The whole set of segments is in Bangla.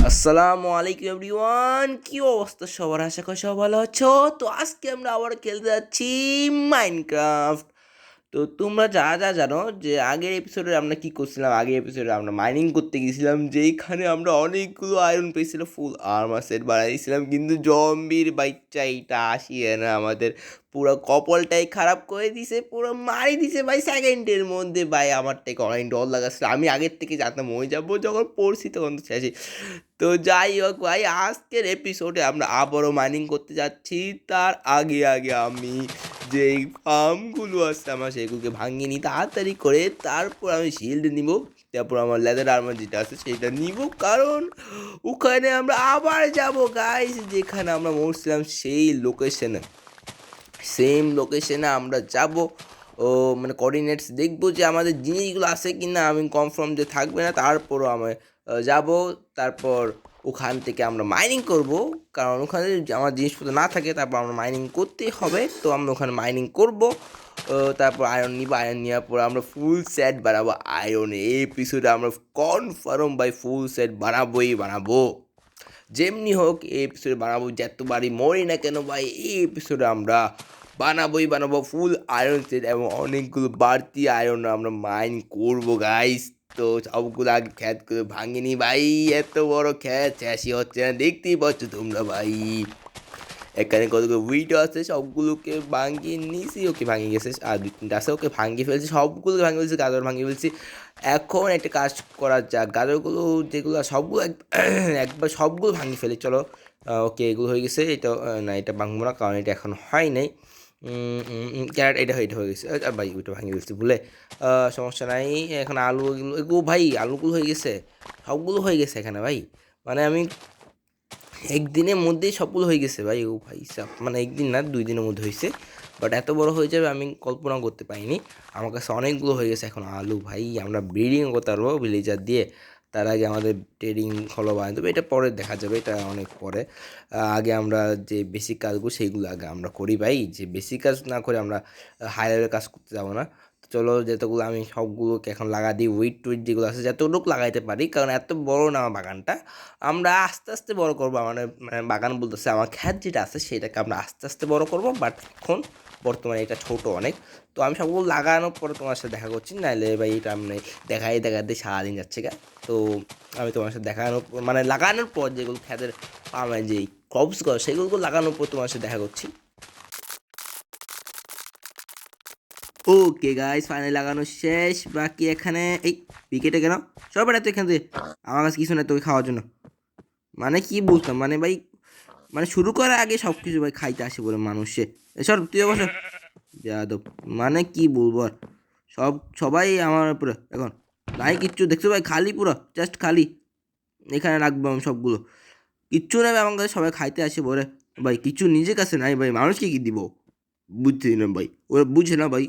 আসসালামু আলাইকুম এভরিওয়ান, কি অবস্থা সবার? আশা করি সবাই ভালো আছো। তো আজকে আমরা আবার খেলতে যাচ্ছি মাইনক্রাফট। তো তোমরা যা যা জানো যে আগের এপিসোডে আমরা কি করছিলাম, আগের এপিসোডে আমরা মাইনিং করতে গেছিলাম, যেইখানে আমরা অনেকগুলো আয়রন পেয়েছিলাম, ফুল আর্মার সেট বানাইছিলাম, কিন্তু জম্বির বাচ্চা এইটা আসিয়ে না আমাদের পুরো কপালটাই খারাপ করে দিছে, পুরো মারি দিছে ভাই সেকেন্ডের মধ্যে। ভাই আমার থেকে অনেক ডর লাগাচ্ছিল, আমি আগের থেকে জানতাম হয়ে যাবো, যখন পড়ছি তখন তো শেষই। তো যাই হোক ভাই, আজকের এপিসোডে আমরা আবারও মাইনিং করতে যাচ্ছি। তার আগে আগে আমি যেই ফার্মগুলো আছে আমার সেগুলোকে ভাঙিয়ে নিই তাড়াতাড়ি করে, তারপর আমি শিল্ড নিব, তারপর আমার লেদার আর্মার যেটা আছে সেটা নিব, কারণ ওখানে আমরা আবার যাব গাইস, যেখানে আমরা মরছিলাম সেই লোকেশনে, সেম লোকেশনে আমরা যাব। ও মানে কোঅর্ডিনেটস দেখবো যে আমাদের জিনিসগুলো আছে কি না, আমি কনফার্ম যে থাকবে না, তারপরও আমি যাব। তারপর ওখান থেকে আমরা মাইনিং করব, কারণ ওখানে যদি আমার জিনিসপত্র না থাকে তারপর আমরা মাইনিং করতেই হবে। তো আমরা ওখানে মাইনিং করব, তারপর আয়রন নিব, আয়রন নেওয়ার পর আমরা ফুল সেট বানাবো। আয়রন এই এপিসোডে আমরা কনফার্ম বাই ফুল সেট বানাবোই বানাবো, যেমনি হোক এই এপিসোডে বানাবো, যতবারই মরি না কেন ভাই এই এপিসোডে আমরা বানাবোই বানাবো ফুল আয়রন সেট, এবং অনেকগুলো বাড়তি আয়রন আমরা মাইন করবো গাইস। তো সবগুলো আগে খ্যাতগুলো ভাঙিনি ভাই, এত বড় খ্যাত শেষই হচ্ছে না, দেখতেই পাচ্ছ তোমরা ভাই। এখানে কতগুলো উইড আছে, সবগুলোকে ভাঙিয়ে নিয়েছি, ওকে ভাঙিয়ে গেছে, আর দুই তিনটা আছে ওকে ভাঙিয়ে ফেলছি, সবগুলোকে ভাঙিয়ে ফেলছি, গাজর ভাঙিয়ে ফেলছি। এখন একটা কাজ করা যাক, গাজরগুলো যেগুলো সবগুলো একবার সবগুলো ভাঙিয়ে ফেলি, চলো। ওকে এগুলো হয়ে গেছে, এটা না এটা ভাঙবো না, কারণ এটা এখন হয় নাই। ক্যারেট এটা হয়ে গেছে, ভাই ওইটা ভাঙিয়ে ফেলছি ভুলে, সমস্যা নাই। এখন আলু এগুলো এগুলো ভাই আলুগুলো হয়ে গেছে, সবগুলো হয়ে গেছে এখানে ভাই, মানে আমি একদিনের মধ্যেই সফল হয়ে গেছে ভাই। ও ভাই সাব, মানে একদিন না 2 দিনের মধ্যে হয়েছে, বাট এত বড় হয়ে যাবে আমি কল্পনা করতে পারিনি। আমার কাছে অনেকগুলো হয়ে গেছে এখন আলু ভাই, আমরা ব্রিডিং করতে পারবো ভিলেজার দিয়ে। তার আগে আমাদের ট্রেডিং হলো বানাতে হবে, এটা পরে দেখা যাবে, এটা অনেক পরে। আগে আমরা যে বেসিক কাজগুলো সেইগুলো আগে আমরা করি ভাই, যে বেসিক কাজ না করে আমরা হাই লেভেলের কাজ করতে যাবো না। চলো যতগুলো আমি সবগুলোকে এখন লাগা দিই, উইট টুইট যেগুলো আছে যতটুকু লাগাইতে পারি, কারণ এত বড় না আমার বাগানটা, আমরা আস্তে আস্তে বড় করবো। মানে মানে বাগান বলতেছে আমার খ্যাত যেটা আছে সেটাকে আমরা আস্তে আস্তে বড় করব, বাট এখন বর্তমানে এটা ছোট অনেক। তো আমি সবগুলো লাগানোর পরে তোমার সাথে দেখা করছি, নাহলে ভাই এটা আমি দেখাতে সারাদিন যাচ্ছে গা। তো আমি তোমার সাথে দেখানোর মানে লাগানোর পর যেগুলো খ্যাতের আমার যেই ক্রপসগুলো সেগুলো লাগানোর পর তোমার সাথে দেখা করছি। ওকে গাইস, ফাইনালি লাগানো শেষ, বাকি এখানে এই উইকেটে কেন সব এটা তো এখান থেকে আমার কাছে কিছু নেই তোকে খাওয়ার জন্য, মানে কি বলতাম মানে ভাই, মানে শুরু করার আগে সব কিছু ভাই খাইতে আসে বলে মানুষে। এসব তুই অবশ্য যাদব, মানে কি বলবো আর, সবাই আমার পুরো এখন নাই কিচ্ছু দেখছো ভাই, খালি পুরো জাস্ট খালি। এখানে রাখবো আমি সবগুলো, কিচ্ছু নেবে আমার কাছে, সবাই খাইতে আসে বলে ভাই, কিছু নিজের কাছে নাই ভাই, মানুষকে কি দিব, বুঝছি না ভাই, ওরা বুঝে না ভাই।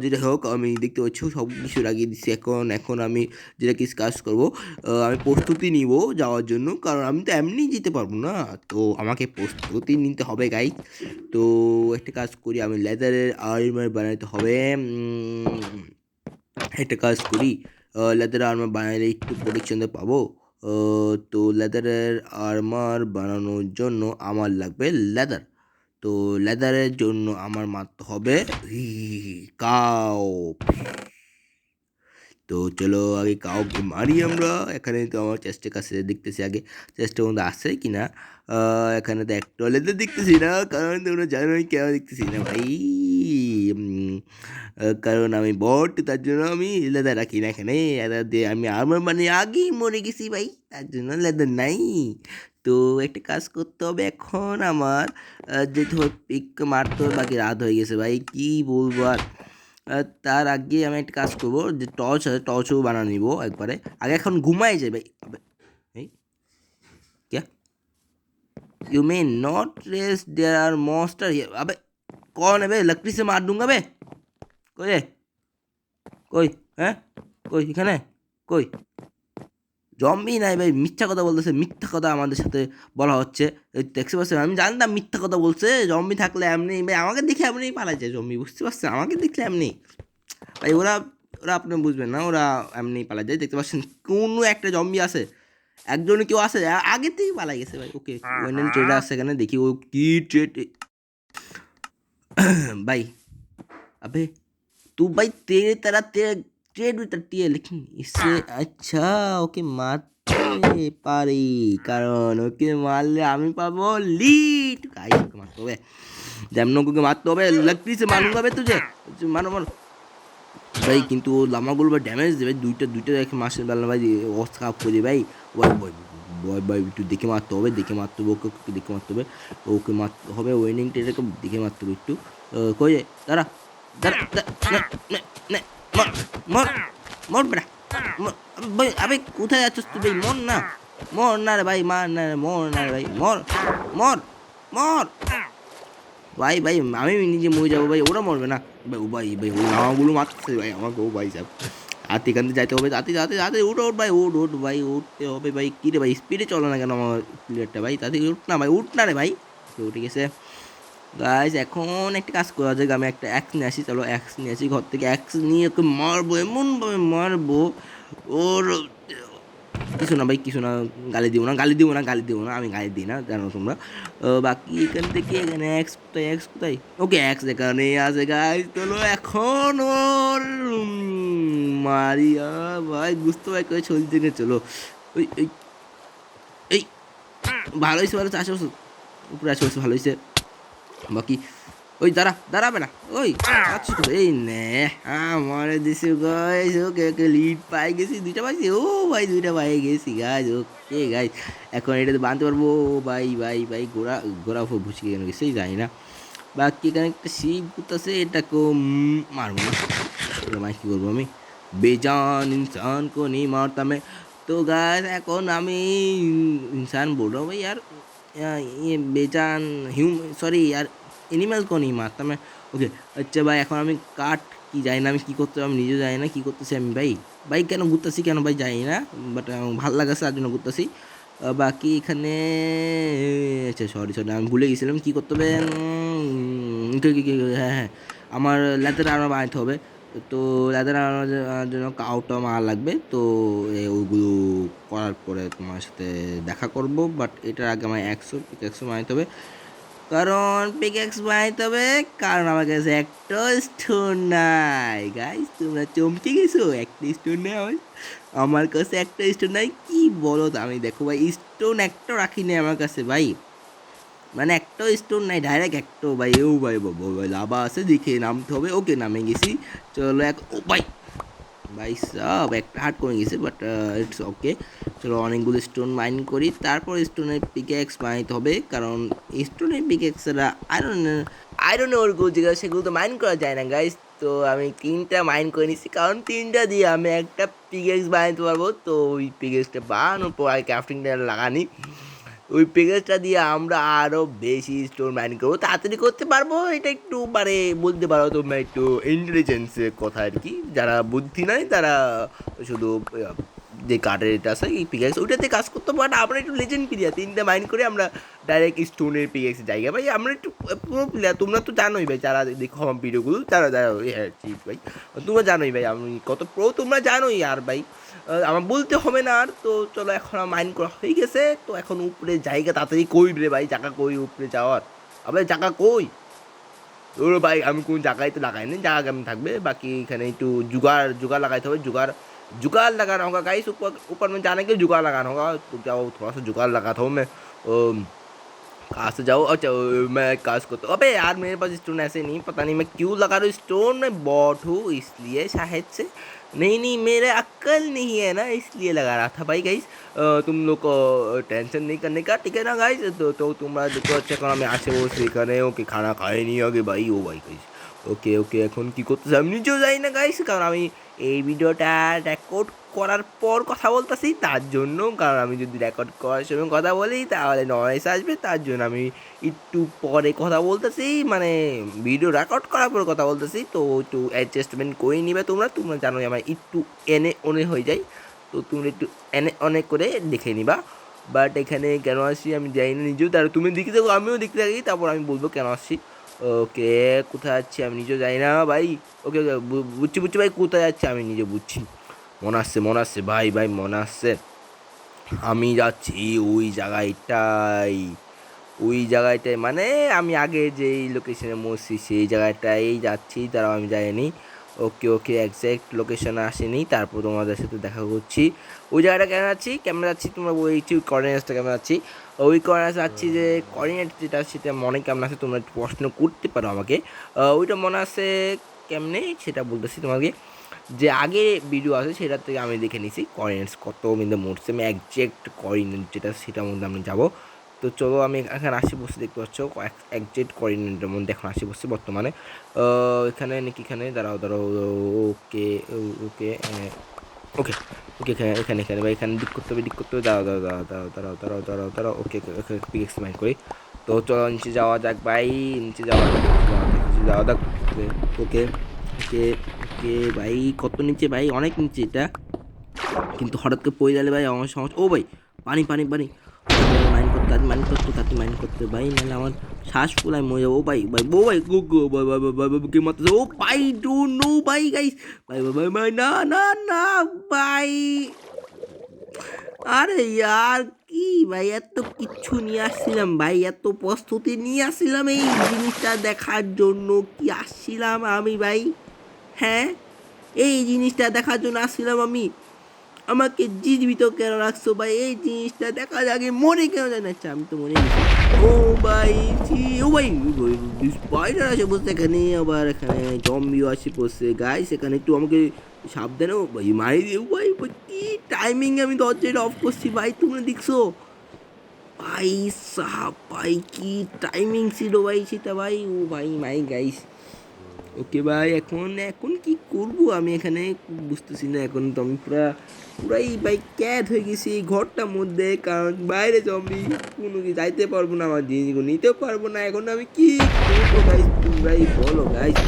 যেটা হোক, আমি দেখতে পাচ্ছি সব কিছু লাগিয়ে দিচ্ছি। এখন এখন আমি যেটা কিছু কাজ করবো, আমি প্রস্তুতি নিব যাওয়ার জন্য, কারণ আমি তো এমনি যেতে পারবো না, তো আমাকে প্রস্তুতি নিতে হবে গাইজ। তো একটা কাজ করি, আমি লেদারের আর্মার বানাতে হবে। একটা কাজ করি, লেদার আর্মার বানালে একটু প্রোটেকশন পাবো। তো লেদারের আর্মার বানানোর জন্য আমার লাগবে লেদার। তো লেদারের জন্য আমার মারতে হবে কাউ। তো চলো আগে কাউকে মারি আমরা। এখানে তো আমার চেষ্টার কাছে দেখতেছি, আগে চেষ্টার মধ্যে আসছে কি না। এখানে তো একটা লেদার দেখতেছি না, কারণ তোমরা জানো আমি কেন দেখতেছি না ভাই। কারণ আমি বট, তার জন্য আমি লেদার রাখি না এখানে, লেদার দিয়ে আমি আমার মানে আগেই মরে গেছি ভাই, তার জন্য লেদার নাই। তো একটা কাজ করতে হবে এখন আমার, যেতে হবে পিক মারতে হবে, বাকি রাত হয়ে গেছে ভাই, কি বলবো আর। তার আগে আমি একটা কাজ করবো, যে টর্চ আছে টর্চও বানা নিব একবারে, আগে এখন ঘুমাই যাই ভাই। এই क्या you may not race there are monster here. अबे कौन है बे, लकड़ी से मार दूंगा बे। कोई है? কই? হ্যাঁ কই এখানে কই? জম্বি নাই ভাই, মিথ্যা কথা বলতেছে, মিথ্যা কথা আমাদের সাথে বলা হচ্ছে। এই দেখতে পাচ্ছেন, আমি জানতাম মিথ্যা কথা বলছে, জম্বি থাকলে এমনি ভাই আমাকে দেখে এমনি পালাই যায় জম্বি, বুঝতে পারছেন, আমাকে দেখলে এমনি ভাই ওরা ওরা আপনি বুঝবেন না, ওরা এমনি পালা যায়। দেখতে পাচ্ছেন কোনো একটা জম্বি আছে, একজন কেউ আছে আগে থেকে পালাই গেছে ভাই। ওকে ওয়েন ট্রেড আছে এখানে, দেখি ও কি ট্রেড। भाई अबे तू भाई तेरे तरह तेरे ट्रेड भी तट्टी है, लेकिन इससे अच्छा ओके मारते पारी, কারণ ওকে মারলে আমি পাবো লিড। গাইস ওকে মারতে হবে, যেমনকে মারতে হবে, লকড়ি से मारूंगा बे तुझे। मारो मारो ভাই, কিন্তু ও লামাগুলো ভাই ড্যামেজ দেবে, দুইটা দুইটা দেখে মাসের বেলা ভাই অবস্থা খারাপ করে ভাই। ভাই ভাই ভাই ভাই একটু দেখে মারতে হবে, দেখে মারতে হবে, ওকে ওকে দেখে মারতে হবে, ওকে মারতে হবে, ওয়েনিং টেটাকে দেখে মারতে হবে একটু। কই রে দাঁড়া দাঁড়া দাঁড়া, নে নে মর মর মর বেটা ভাই। আবে কোথায় যাচ্ছিস তুই ভাই? মর না, মর না রে ভাই, মার না রে, মর না রে ভাই, মর মর মর ভাই। ভাই আমি নিজে মরে যাবো ভাই, ওরা মরবে না ভাই। ও ভাই ভাই ও নামাগুলো মারতেছে ভাই আমাকে। ও ভাই সাহেব হাতে এখান থেকে যাইতে হবে, হাতে হাতে হাতে উঠ উঠ ভাই, উঠ উঠ ভাই, উঠতে হবে ভাই। কী রে ভাই স্পিডে চলে না কেন আমার প্লেয়ারটা ভাই? তাতে উঠ না ভাই, উঠ না রে ভাই। উঠে গেছে গাইস। এখন একটা কাজ করা যায়, আমি একটা অ্যাক্স নিয়ে আসি, চলো অ্যাক্স নিয়ে আসি ঘর থেকে। অ্যাক্স নিয়ে ওকে মারবো, এমনভাবে মারবো ওর কিছু না ভাই, কিছু না, গালি দিব না, গালি দিব না, গালি দিব না, আমি গালি দিই না জানো তোমরা। বাকি এখান থেকে এখানে এক্স কোথায়, এক্স কোথায়? ওকে এক্স এখানে আছে গাইস। চলো এখন ওর মারিয়া ভাই, বুঝতে পারি করে চলছে না। চলো ওই এই এই ভালো হয়েছে, ভালো হয়েছে, আসে উপরে আসে, ভালো হয়েছে। বাকি ওই দাঁড়া দাঁড়াবে না, ওই আচ্ছা এই নে আমার দিছে গাইস। ওকে ওকে লিড পাই গেছি, দুইটা পাইছি। ও ভাই দুইটা পাই গেছি গাইস। ওকে গাইস এখন এটাতে বাঁধতে পারবো। ভাই ভাই ভাই ঘোরা ঘোরা ভুসি কেন গেছে জানি না। বাকি এখানে একটা শিব ভূত আছে, এটাকেও মারবো না ভাই, কী করবো আমি, বেজান ইনসান কো नहीं मारता मैं। तो गाइस এখন আমি इंसान बोल रहा हूँ भाई यार, ये बेजान सॉरी यार, এনিম্যাল को नहीं मारता मैं। ওকে আচ্ছা ভাই, এখন আমি কাঠ কি জানি না, আমি কী করতে আমি নিজেও জানি না কী করতেছি আমি ভাই। ভাই কেন ঘুরতেছি কেন ভাই জানি না, বাট ভালো লাগাছে তার জন্য ঘুরতেছি। বাকি এখানে আচ্ছা সরি সরি আমি ভুলে গেছিলাম কী করতে হবে। হ্যাঁ হ্যাঁ, আমার লেদার আর্মার বানাতে হবে। তো লেদার আর্মার জন্য কাউটা মারা লাগবে। তো ওইগুলো করার পরে তোমার সাথে দেখা করব, বাট এটার আগে আমার 100 বানাতে হবে, কারণ পিকেক্স বানাইতে হবে, কারণ আমার কাছে একটা স্টোন নাই। গাইস তোমরা চমকে গেছো, একটা স্টোন নেই আমার কাছে, একটা স্টোন নাই। কি বলো তো, আমি দেখো ভাই স্টোন একটা রাখিনি আমার কাছে ভাই, মানে একটা স্টোন নাই, ডাইরেক্ট একটা ভাই। ও ভাই বাবা ভাই লাভা আছে, দেখে নামতে হবে। ওকে নামে গেছি, চলো এক ও ভাই ভাই সব একটা হার্ট করে গেছে, বাট ইটস ওকে। চলো অনেকগুলো স্টোন মাইন করি, তারপর স্টোনের পিকেক্স বানাইতে হবে, কারণ স্টোনের পিকেক্সরা আয়রন ওরগুলো যেগুলো সেগুলো তো মাইন করা যায় না গাইস। তো আমি 3টা মাইন করে নিচ্ছি, কারণ 3টা দিয়ে আমি একটা পিকেক্স বানাইতে পারবো। তো ওই পিকেক্সটা বানানোর পর আর ক্রাফটিংটা লাগানি, ওই প্যাকেজটা দিয়ে আমরা আরও বেশি স্টোন মাইন করবো, তাড়াতাড়ি করতে পারবো। এটা একটু মানে বলতে পারো তোমরা একটু ইন্টেলিজেন্সের কথা আর কি, যারা বুদ্ধি নাই তারা শুধু যে কাঠের এটা আছে এই পিকেক্স ওইটাতে কাজ করতে পারে। আমরা একটু লেজেন্ড প্লেয়ার, 3টা মাইন করে আমরা ডাইরেক্ট স্টোনের পিকেক্সের জায়গা ভাই, আমরা একটু পুরো প্লেয়ার। তোমরা তো জানোই ভাই, যারা দেখো আমার ভিডিওগুলো তারা যারা হ্যাঁ ঠিক ভাই, তোমরা জানোই ভাই আমি কত প্রো, তোমরা জানোই আর ভাই আমার বলতে হবে না আর। তো চলো এখন আমার মাইন্ড করা হয়ে গেছে, তো এখন উপরে জায়গা তাড়াতাড়ি কই রে ভাই, জায়গা কই উপরে যাওয়ার, আবার জায়গা কই? ওর ভাই আমি কোন জায়গায় তো লাগাইনি, জায়গা কেমন থাকবে। বাকি এখানে একটু जुगाड़ जुगाड़ लगाते হবে, जुगाड़ जुगाड़ लगाना होगा गाइस। ऊपर ऊपर में जाने के लिए जुगाड़ लगाना होगा, तो जाओ थोड़ा सा जुगाड़ लगाता हूँ मैं। कहाँ से जाओ? अच्छा मैं काश को तो अबे यार मेरे पास स्टोन ऐसे नहीं, पता नहीं मैं क्यों लगा रहा हूँ स्टोन, मैं बॉट हूँ इसलिए शायद से। नहीं नहीं मेरे अक्ल नहीं है ना, इसलिए लगा रहा था भाई गाइस। तुम लोग को टेंशन नहीं करने का, ठीक है ना गाइस। तो तुम्हारा देखो अच्छा करो, मैं आसे वो সেখানে ওকে খানা খাই নি আগে ভাই। ও ভাই গাইস ওকে ওকে এখন কী করতেছি আমি নিজেও যাই না গাইস, কারণ আমি এই ভিডিওটা রেকর্ড করার পর কথা বলতেছি তার জন্য, কারণ আমি যদি রেকর্ড করার সময় কথা বলি তাহলে নয়েস আসবে, তার জন্য আমি একটু পরে কথা বলতেছি, মানে ভিডিও রেকর্ড করার পর কথা বলতেছি। তো একটু অ্যাডজাস্টমেন্ট করে নিবে তোমরা, তোমরা জানোই আমার একটু এনে ওনে হয়ে যায়, তো তোমরা একটু এনে অনেক করে দেখে নিবা। বাট এখানে কেন আসছি আমি জানি না নিজেও, তার তুমি দেখতে থাকো আমিও দেখতে থাকি, তারপর আমি বলবো কেন আসছি। ওকে কোথায় যাচ্ছি আমি নিজেও জানি না ভাই। ওকে ওকে বুঝছি বুঝছি ভাই, কোথায় যাচ্ছে আমি নিজে বুঝছি, মনে আসছে ভাই ভাই মনে আসছে। আমি যাচ্ছি ওই জায়গাটায় মানে আমি আগে যেই লোকেশনে মরছি সেই জায়গাটায় যাচ্ছি, তারাও আমি যাইনি। ওকে ওকে, এক্স্যাক্ট লোকেশনে আসেনি, তারপর তোমাদের সাথে দেখা করছি। ওই জায়গাটা কেমন যাচ্ছি তোমরা বলছি, ওই কোঅর্ডিনেটসটা কেমন যাচ্ছি, ওই কোঅর্ডিনেটস যাচ্ছি যে কোঅর্ডিনেট যেটা সেটা মনে কেমন আছে তোমরা একটু প্রশ্ন করতে পারো আমাকে। ওইটা মনে আছে কেমনে সেটা বলতেছি তোমাকে। যে আগে ভিডিও আছে সেটার থেকে আমি দেখে নিছি কোঅর্ডিনেটস কত মিনিটে মরছে, আমি একজ্যাক্ট কোঅর্ডিনেট যেটা সেটার মধ্যে আমি যাবো। তো চলো আমি এখন আসি বসে দেখতে পাচ্ছ একজ্যাক্ট কোঅর্ডিনেটের মধ্যে এখন আসি বসছি বর্তমানে। এখানে নাকি এখানে দাঁড়াও দাঁড়াও, ওকে ওকে ওকে ওকে, এখানে এখানে এখানে ভাই এখানে দিক করতে হবে দাঁড়াও দাঁড়াও দাঁড়াও দাঁড়াও দাঁড়াও দাঁড়াও দাঁড়াও ওকে ওকে পিক মাইন্ড করি। তো চলো নিচে যাওয়া যাক ভাই, নিচে যাওয়া যাক, নিচে যাওয়া যাক। ওকে ওকে ওকে ভাই, কত নিচে ভাই, অনেক নিচে এটা, কিন্তু হঠাৎ করে পড়ে গেলে ভাই আমার সমস্যা। ও ভাই পানি পানি পানি, মাইন্ড করতে ভাই, নাহলে আমার শ্বাস ফুলায় মরে যাবো। ও ভাই ভাই ও ভাই গো গো ভাই ভাই ভাই ভাই কি মারতেছে, ও ভাই ডোন্ট নো ভাই গাইস, ভাই ভাই ভাই ভাই না না না ভাই, আরে ইয়ার কি ভাই, এত কিচ্ছু নিয়ে আসছিলাম ভাই, এত প্রস্তুতি নিয়ে আসছিলাম এই জিনিসটা দেখার জন্য, কি আসছিলাম আমি ভাই, হ্যাঁ এই জিনিসটা দেখার জন্য আসছিলাম আমি, আমাকে জীবিত কেন রাখছো ভাই, এই জিনিসটা দেখার আগে মরে কেন জানাচ্ছে, আমি তো মরে গেছি। ও ভাই ও ভাই স্পাইডার আছে বসে এখানে, আবার এখানে জম্বিও আছে বসে গাইস, এখানে একটু আমাকে সাবধানে ও ভাই মারি দিয়ে ভাই ভাই, কি টাইমিং আমি দরজাটা অফ করছি ভাই, তোমরা দেখছো ভাই সাহাব ভাই, কি টাইমিং ছিল ভাই সেটা ভাই, ও ভাই মাই গাইস। ওকে ভাই এখন এখন কি করব আমি এখানে বুঝতেছি না, এখন তো আমি পুরাই ভাই ক্যাট হয়ে গেছি এই ঘরটার মধ্যে, কারণ বাইরে জম্বি, কোনো কি যাইতে পারবো না, আমার জিনিসগুলো নিতেও পারবো না, এখন আমি কি করবো গাইস, তোমরাই বলো গাইস।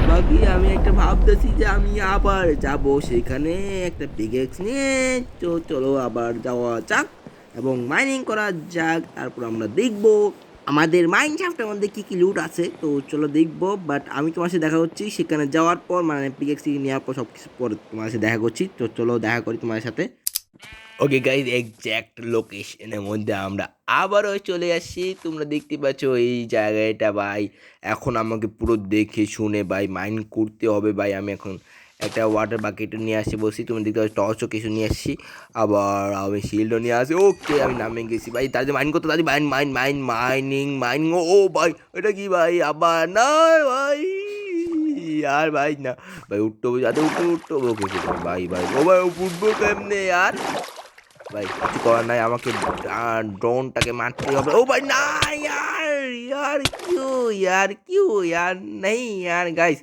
বাকি আমি একটা ভাবতেছি যে আমি আবার যাব সেখানে একটা পিকেক্স নিয়ে, তো চলো আবার যাওয়া যাক এবং মাইনিং করা যাক, তারপর আমরা দেখবো আমাদের মাইনক্রাফটের মধ্যে কী কী লুট আছে, তো চলো দেখবো। বাট আমি তোমার সাথে দেখা করছি সেখানে যাওয়ার পর, মানে পিকেক্সি নেওয়ার পর সব কিছু পরে তোমার সাথে দেখা করছি, তো চলো দেখা করি তোমার সাথে। ওকে গাইজ, এক্স্যাক্ট লোকেশনের মধ্যে আমরা আবারও চলে আসছি, তোমরা দেখতে পাচ্ছ এই জায়গাটা ভাই, এখন আমাকে পুরো দেখে শুনে ভাই মাইন্ড করতে হবে ভাই। আমি এখন একটা ওয়াটার বাকেটও নিয়ে আসি বসি, তুমি দেখতে পাচ্ছ টর্চও কিছু নিয়ে আসছি, আবার আমি শিল্ডও নিয়ে আসি। ওকে আমি নামে গেছি ভাই, তাদের মাইন্ড করতে তাদের মাইনিং। ও ভাই এটা কি ভাই, আবার না ভাই, यार भाई ना भाई, उठो जाते উঠতে ওকে ভাই ভাই, ও ভাই উঠবো কেমনে यार ভাই, কিছু করার নাই, আমাকে ড্রোনটাকে মারতে হবে। ও ভাই না यार यार क्यों यार नहीं यार गाइस,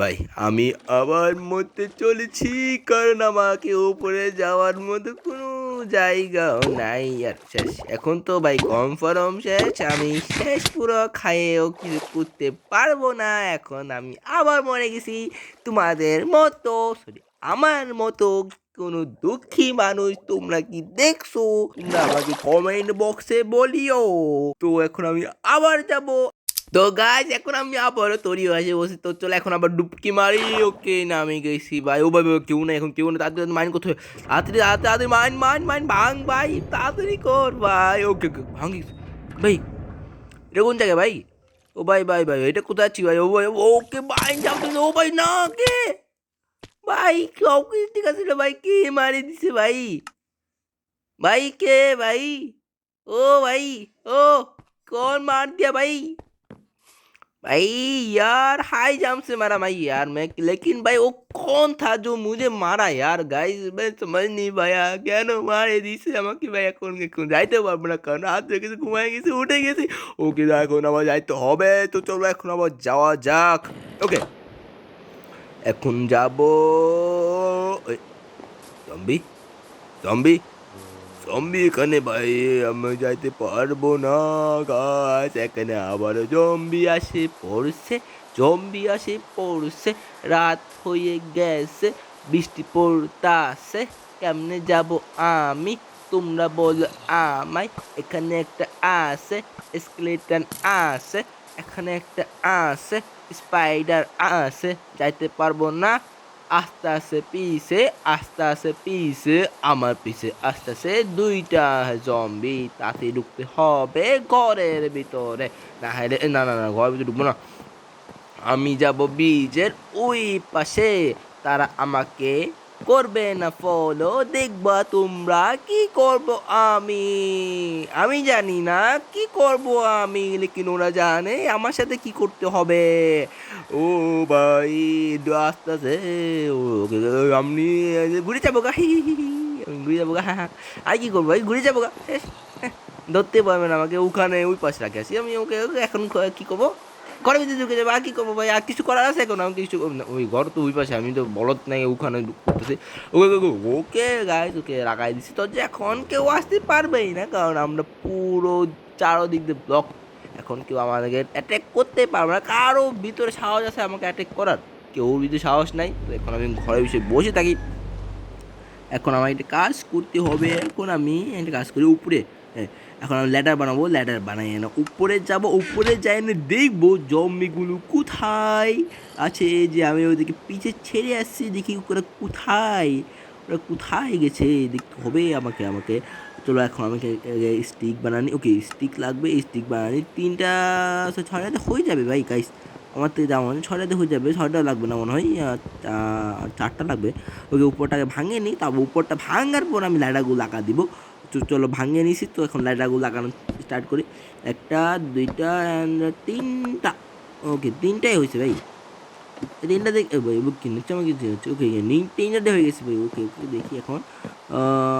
ভাই আমি আবার মরতে চলেছি, কারণ আমাকে উপরে যাওয়ার মতো কোনো জায়গাও নাই আর শেষ, এখন তো ভাই কনফার্ম শেষ, আমি শেষ পুরো খাইয়েও কিছু করতে পারবো না, এখন আমি আবার মরে গেছি তোমাদের মতো, সরি আমার মতো কোনো দুঃখী মানুষ তোমরা কি দেখছো, তোমরা আমাকে কমেন্ট বক্সে বলিও। তো এখন আমি আবার যাব, তো গাইজ এখন আমি আবারও তৈরি হয়ে বসে, তো চলো এখন আবার ডুবকি মারি। ওকে নামে গেছি ভাই, ও ভাই কেউ না, এখন কেউ না, তাড়াতাড়ি মাইন্ড করতে হবে, তাড়াতাড়ি তাড়াতাড়ি মাইন্ড ভাঙ ভাই, তাড়াতাড়ি কর ভাই। ওকে ওকে ভাঙি ভাই, এটা কোন জায়গায় ভাই, ও ভাই ভাই ভাই এটা কোথায় আছি ভাই, ও ভাই ওকে মাইন্ড যাও, ও ভাই না কে ভাই, সব কিছু ঠিক আছে ভাই, কে মারি দিছে ভাই, भाई के भाई, ओ भाई ओ कौन मार दिया भाई, भाई यार हाई जंप से मारा भाई यार मैं, लेकिन भाई वो कौन था जो मुझे मारा यार गाइस, मैं समझ नहीं पाया কেন মারে দিছে আমাকে ভাই, এখন এখন যাইতে পারবো না, কারণ হাত থেকে কিছু ঘুমায় গেছি, উঠে গেছি। ওকে এখন আবার যাইতে হবে, তো চলো এখন আবার যাওয়া যাক। ওকে এখন যাবো, জম্বি জম্বি জম্বি এখানে ভাই, আমি যাইতে পারবো না গাছ, এখানে আবার জম্বি আসে পড়ছে, রাত হয়ে গেছে, বৃষ্টি পড়তাছে, কেমনে যাব আমি, তোমরা বলো আমায়, এখানে একটা আছে স্কেলেটন আছে, এখানে একটা আছে স্পাইডার আছে, যাইতে পারবো না আস্তে আস্তে পিছে, আস্তে আস্তে পিছে, আমার পিছে আস্তে আস্তে দুইটা জম্বি, তাতে ঢুকতে হবে ঘরের ভিতরে। না হলে না না না, ঘরের ভিতরে ঢুকবো না। আমি যাব ব্রিজের ওই পাশে, তারা আমাকে করবে না ফলো, দেখবা তোমরা কি করব আমি। আমি জানি না কি করব আমি, লেকিন ওরা জানে আমার সাথে কি করতে হবে। ও ভাই, আস্তে আস্তে ওকে আমি ঘুরে যাবো গা, আমি ঘুরে যাবো গা, আর কি করবো ভাই, ঘুরে যাবো গা, ধরতে পারবে না আমাকে। ওখানে ওই পাশে রাখে আছি আমি, ওকে এখন কি করবো, ঘরের ভিতরে ঢুকে যাবো, আর কি করবো ভাই, আর কিছু করার আছে এখন, আমি কিছু ওই ঘর তো ওই পাশে, আমি তো বলত নাই ওখানে করতেছি। ওকে ওকে গাইস, ওকে লাগাই দিছি তো, যে এখন কেউ আসতে পারবেই না, কারণ আমরা পুরো চারোদিক দিয়ে ব্লক। এখন কেউ আমাদেরকে অ্যাটাক করতে পারবে না, কারো ভিতরে সাহস আছে আমাকে অ্যাটাক করার, কেউ ভিতরে সাহস নাই। তো এখন আমি ঘরে বসে থাকি। এখন আমার একটা কাজ করতে হবে, এখন আমি একটা কাজ করি উপরে। হ্যাঁ, এখন আমি ল্যাডার বানাবো, ল্যাডার বানাই না উপরে যাব, উপরে যাই না দেখবো জম্বিগুলো কোথায় আছে, যে আমি ওদেরকে পিছে ছেড়ে আসছি, দেখি ওরা কোথায়, ওরা কোথায় গেছে দেখতে হবে আমাকে আমাকে। চলো এখন আমাকে স্টিক বানানি, ওকে স্টিক লাগবে, স্টিক বানানি তিনটা, ছয়টাতে হয়ে যাবে ভাই গাইস। আমার থেকে যাওয়া মানে ছয়টাতে হয়ে যাবে, ছয়টা লাগবে না মনে হয়, চারটা লাগবে। ওকে উপরটাকে ভাঙিয়ে নিই, তারপর উপরটা ভাঙার পর আমি লাইটারগুলো লাগা দিব। তো চলো ভাঙিয়ে নিছি, তো এখন লাইটারগুলো লাগানো স্টার্ট করি। একটা, দুইটা অ্যান্ড তিনটা। ওকে তিনটাই হয়েছে ভাই, তিনটা দেখ ভাই, কি নিচ্ছে আমাকে হচ্ছে, ওকে তিনটাতে হয়ে গেছে ভাই। ওকে ওকে দেখি এখন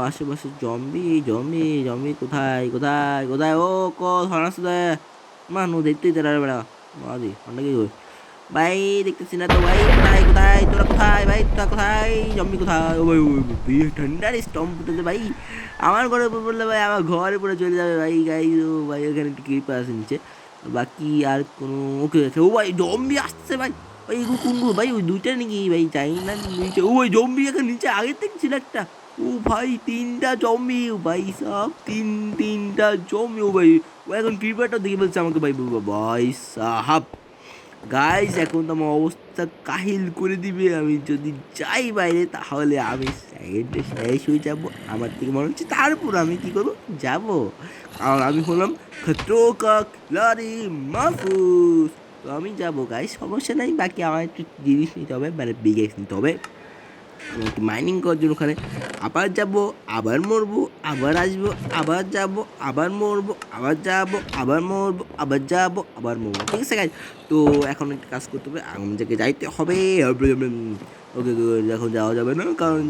আশেপাশে জম্বি জম্বি জম্বি কোথায় কোথায় কোথায়, ও কল হরাস মানুষ দেখতেই তারা বেড়া মাদি অনেক কি ভাই, দেখতেছি না তো ভাই, কোথায় কোথায় তোরা, কোথায় ভাই তোরা, কোথায় জম্বি কোথায়, ও ভাই ঠান্ডার স্টম ফুটেছে ভাই, আমার ঘরের উপর পড়লে ভাই আমার ঘরের উপরে চলে যাবে ভাই গাই। ও ভাই ওখানে একটু ক্রিপার আছে নিচে, বাকি আর কোনো, ওকে আছে। ও ভাই জম্বি আসছে ভাই, ভাই এগুলো কোনগুলো ভাই, ওই দুইটা নাকি ভাই, যাই না নিচে, ও ভাই জম্বি এখানে নিচে আগের থেকে ছিল একটা। ও ভাই তিনটা জম্বি, ও ভাই সব তিনটা জম্বি, ও ভাই ও এখন ক্রিপারটা দেখে বলছে আমাকে ভাই, ভাই সাহাব গাইস, এখন তো আমার অবস্থা কাহিল করে দিবে, আমি যদি যাই বাইরে তাহলে আমি সেকেন্ডে শেষ হয়ে যাবো। আমার থেকে মনে হচ্ছে তারপর আমি কি করবো, যাব, কারণ আমি হলাম খতরো কা খিলাড়ি মাহফুজ। তো আমি যাবো গাইস, সমস্যা নাই, বাকি আমার একটু জিনিস নিতে হবে, মানে বিগ এক্স নিতে হবে আমাকে মাইনিং করার জন্য। ওখানে আবার যাব, আবার মরবো, আবার আসবো, আবার যাব, আবার মরবো, আবার যাব, আবার মরবো, আবার যাব, আবার মরবো, ঠিক আছে গাইজ। তো এখন একটা কাজ করতে হবে, আমাদেরকে যাইতে হবে। ওকে এখন যাওয়া যাবে না, কারণ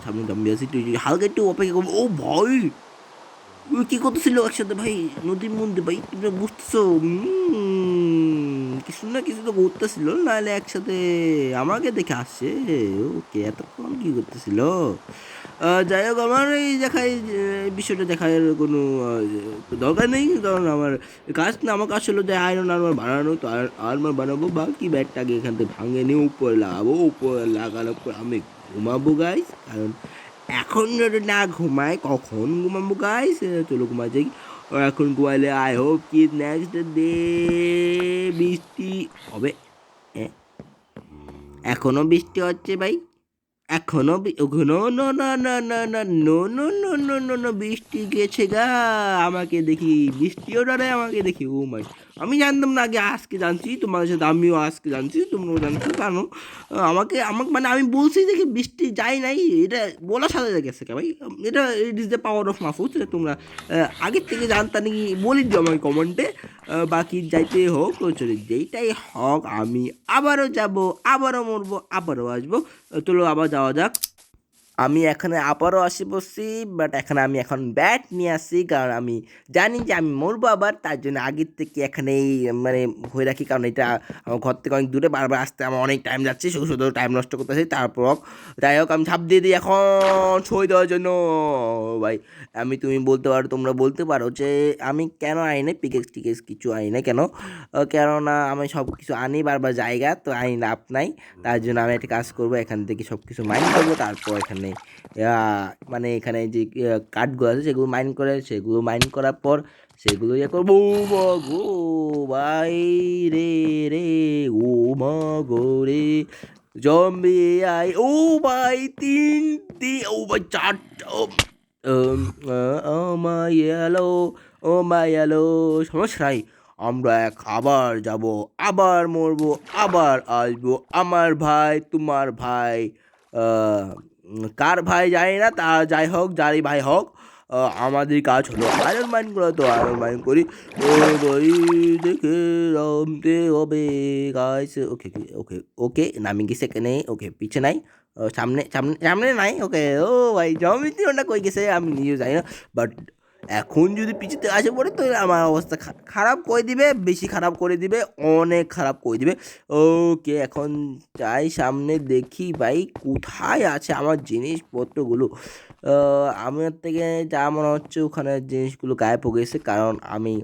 সামনে জম্বি আছে, একটু হালকা একটু অপেক্ষা করবো। ও ভাই কি করতেছিল একসাথে ভাই, নদীর মধ্যে ভাই, তুমি বুঝতেছো কিছু না কিছু তো করতেছিল, নাহলে একসাথে আমাকে দেখে আসছে। ওকে এতক্ষণ কি করতেছিল, যাই হোক আমার এই দেখায়, এই বিষয়টা দেখার কোনো দরকার নেই, কারণ আমার কাজ না, আমার কাজ হলো যে আয়রন আর্মার বানানো, তো আর্মার বানাবো, বাকি ব্যাগটাকে এখান থেকে ভাঙে নিয়ে উপরে লাগাবো, উপরে লাগানোর পর আমি ঘুমাবো গাইস, কারণ এখন যদি না ঘুমাই কখন ঘুমাবো গাইস, চলো ঘুমা যাই। এখন ঘুমাইলে আই হোপ কি নেক্সট ডে বৃষ্টি হবে। এখনো বৃষ্টি হচ্ছে ভাই, এখনো এখনো না না না না না no no no no no no, বৃষ্টি গেছে গা, আমাকে দেখি বৃষ্টিও ডরে আমাকে দেখি। ও মাই, আমি জানতাম না আগে, আজকে জানছি তোমাদের সাথে, আমিও আজকে জানছি তোমরাও জানছো, কারণ আমাকে মানে আমি বলছি দেখি বৃষ্টি যাই নাই, এটা বলার সাথে গেছে কে ভাই, এটা it is the power of Mahfuz, তোমরা আগের থেকে জানতা নাকি বলি দিও আমাকে কমেন্টে। বাকি যাইতে হোক চলে, যেইটাই হোক আমি আবারও যাব, আবারও মরবো, আবারও আসবো। চলো আবার যাওয়া যাক। আমি এখানে আবারও আসি বসছি, বাট এখানে আমি এখন ব্যাট নিয়ে আসছি, কারণ আমি জানি যে আমি মরবো আবার, তার জন্য আগের থেকে এখানেই মানে হয়ে রাখি, কারণ এটা আমার ঘর থেকে অনেক দূরে, বারবার আসতে আমার অনেক টাইম যাচ্ছে, শুধু শুধু টাইম নষ্ট করতেছি। তারপর যাই হোক আমি ছাপ দিয়ে দিই এখন ছই দেওয়ার জন্য। ভাই আমি, তুমি বলতে পারো, তোমরা বলতে পারো যে আমি কেন আনি না পিকেক্স টিকেক্স কিছু আনি না কেন, কেননা আমি সব কিছু আনি বারবার জায়গা, তো আনি লাভ নাই। তার জন্য আমি একটা কাজ করবো, এখান থেকে সব কিছু মাইন করবো, তারপর এখানে মানে এখানে যে কাঠগুলো আছে সেগুলো মাইন করে, সেগুলো মাইন করার পর সেগুলো ইয়ে করবো। গো ভাই রে রে, ও মা গো রে, জম্বি আই ও ভাই তিন তিন ও ভাই চারটা ও মাই এলো ও মাই এলো সমস্যা নাই আমরা আবার যাব আবার মরবো আবার আসবো আমার ভাই তোমার ভাই কার ভাই জানি না তা যাই হোক যারই ভাই হোক আমাদের কাজ হলো আয়রন মাইন করা তো আয়রন মাইন করি ও ভাই দেখে রামতে হবে গাইস ওকে ওকে ওকে নামি গেছে এখানে ওকে পিছে নাই সামনে সামনে সামনে নাই ওকে ও ভাই জমিতে ওটা কই গেছে আমি নিজেও জানি না বাট এখন যদি পিছুতে আসে পড়ে তো আমার অবস্থা খারাপ করে দিবে বেশি খারাপ করে দিবে অনেক খারাপ করে দিবে ওকে এখন যাই সামনে দেখি ভাই কোথায় আছে আমার জিনিসপত্রগুলো আমার থেকে যা মনে হচ্ছে ওখানে জিনিসগুলো গায়েব হয়ে গেছে কারণ আমি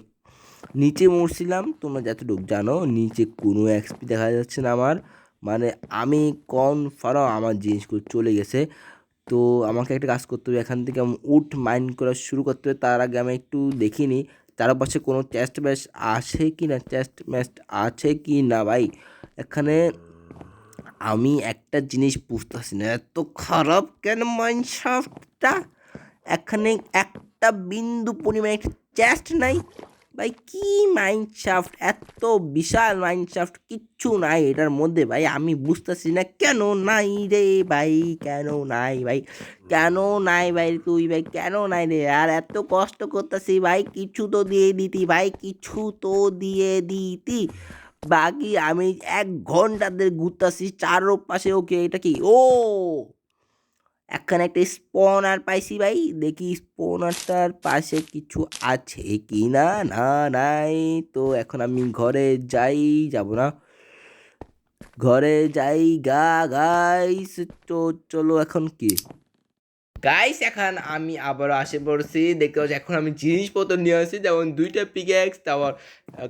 নিচে মরছিলাম তোমরা যতটুকু জানো নিচে কোনো এক্সপি দেখা যাচ্ছে না আমার মানে আমি কনফার্ম আমার জিনিসগুলো চলে গেছে তো আমাকে একটা কাজ করতে হবে এখান থেকে উড মাইন করা শুরু করতে হবে তার আগে আমি একটু দেখিনি চারপাশে কোনো চেস্ট ম্যাচ আছে কি না চেস্ট ম্যাচ আছে কি না ভাই এখানে আমি একটা জিনিস বুঝতেছি না এত খারাপ কেন মাইনশাফটটা এখানে একটা বিন্দু পরিমাণে একটা চেস্ট নাই ভাই কি মাইনশাফট এত বিশাল মাইনশাফট কিচ্ছু নাই এটার মধ্যে ভাই আমি বুঝতেছি না কেন নাই রে ভাই কেন নাই ভাই কেন নাই ভাই তুই ভাই কেন নাই রে আর এত কষ্ট করতেছি ভাই কিছু তো দিয়ে দিতি ভাই কিছু তো দিয়ে দিতি বাকি আমি 1 ঘন্টা ধরে ঘুরতেছি চারপাশে ওকে এটা কি ও এখানে একটা স্পনার পাইছি ভাই দেখি স্পনারটার পাশে কিছু আছে কি না না নাই তো এখন আমি ঘরে যাই যাব না ঘরে যাই গা গাইস তো চলো এখন কি গাইস এখন আমি আবার আসে পড়ছি দেখতে পাচ্ছি এখন আমি জিনিসপত্র নিয়ে আসি যেমন 2টা পিকেক্স তারপর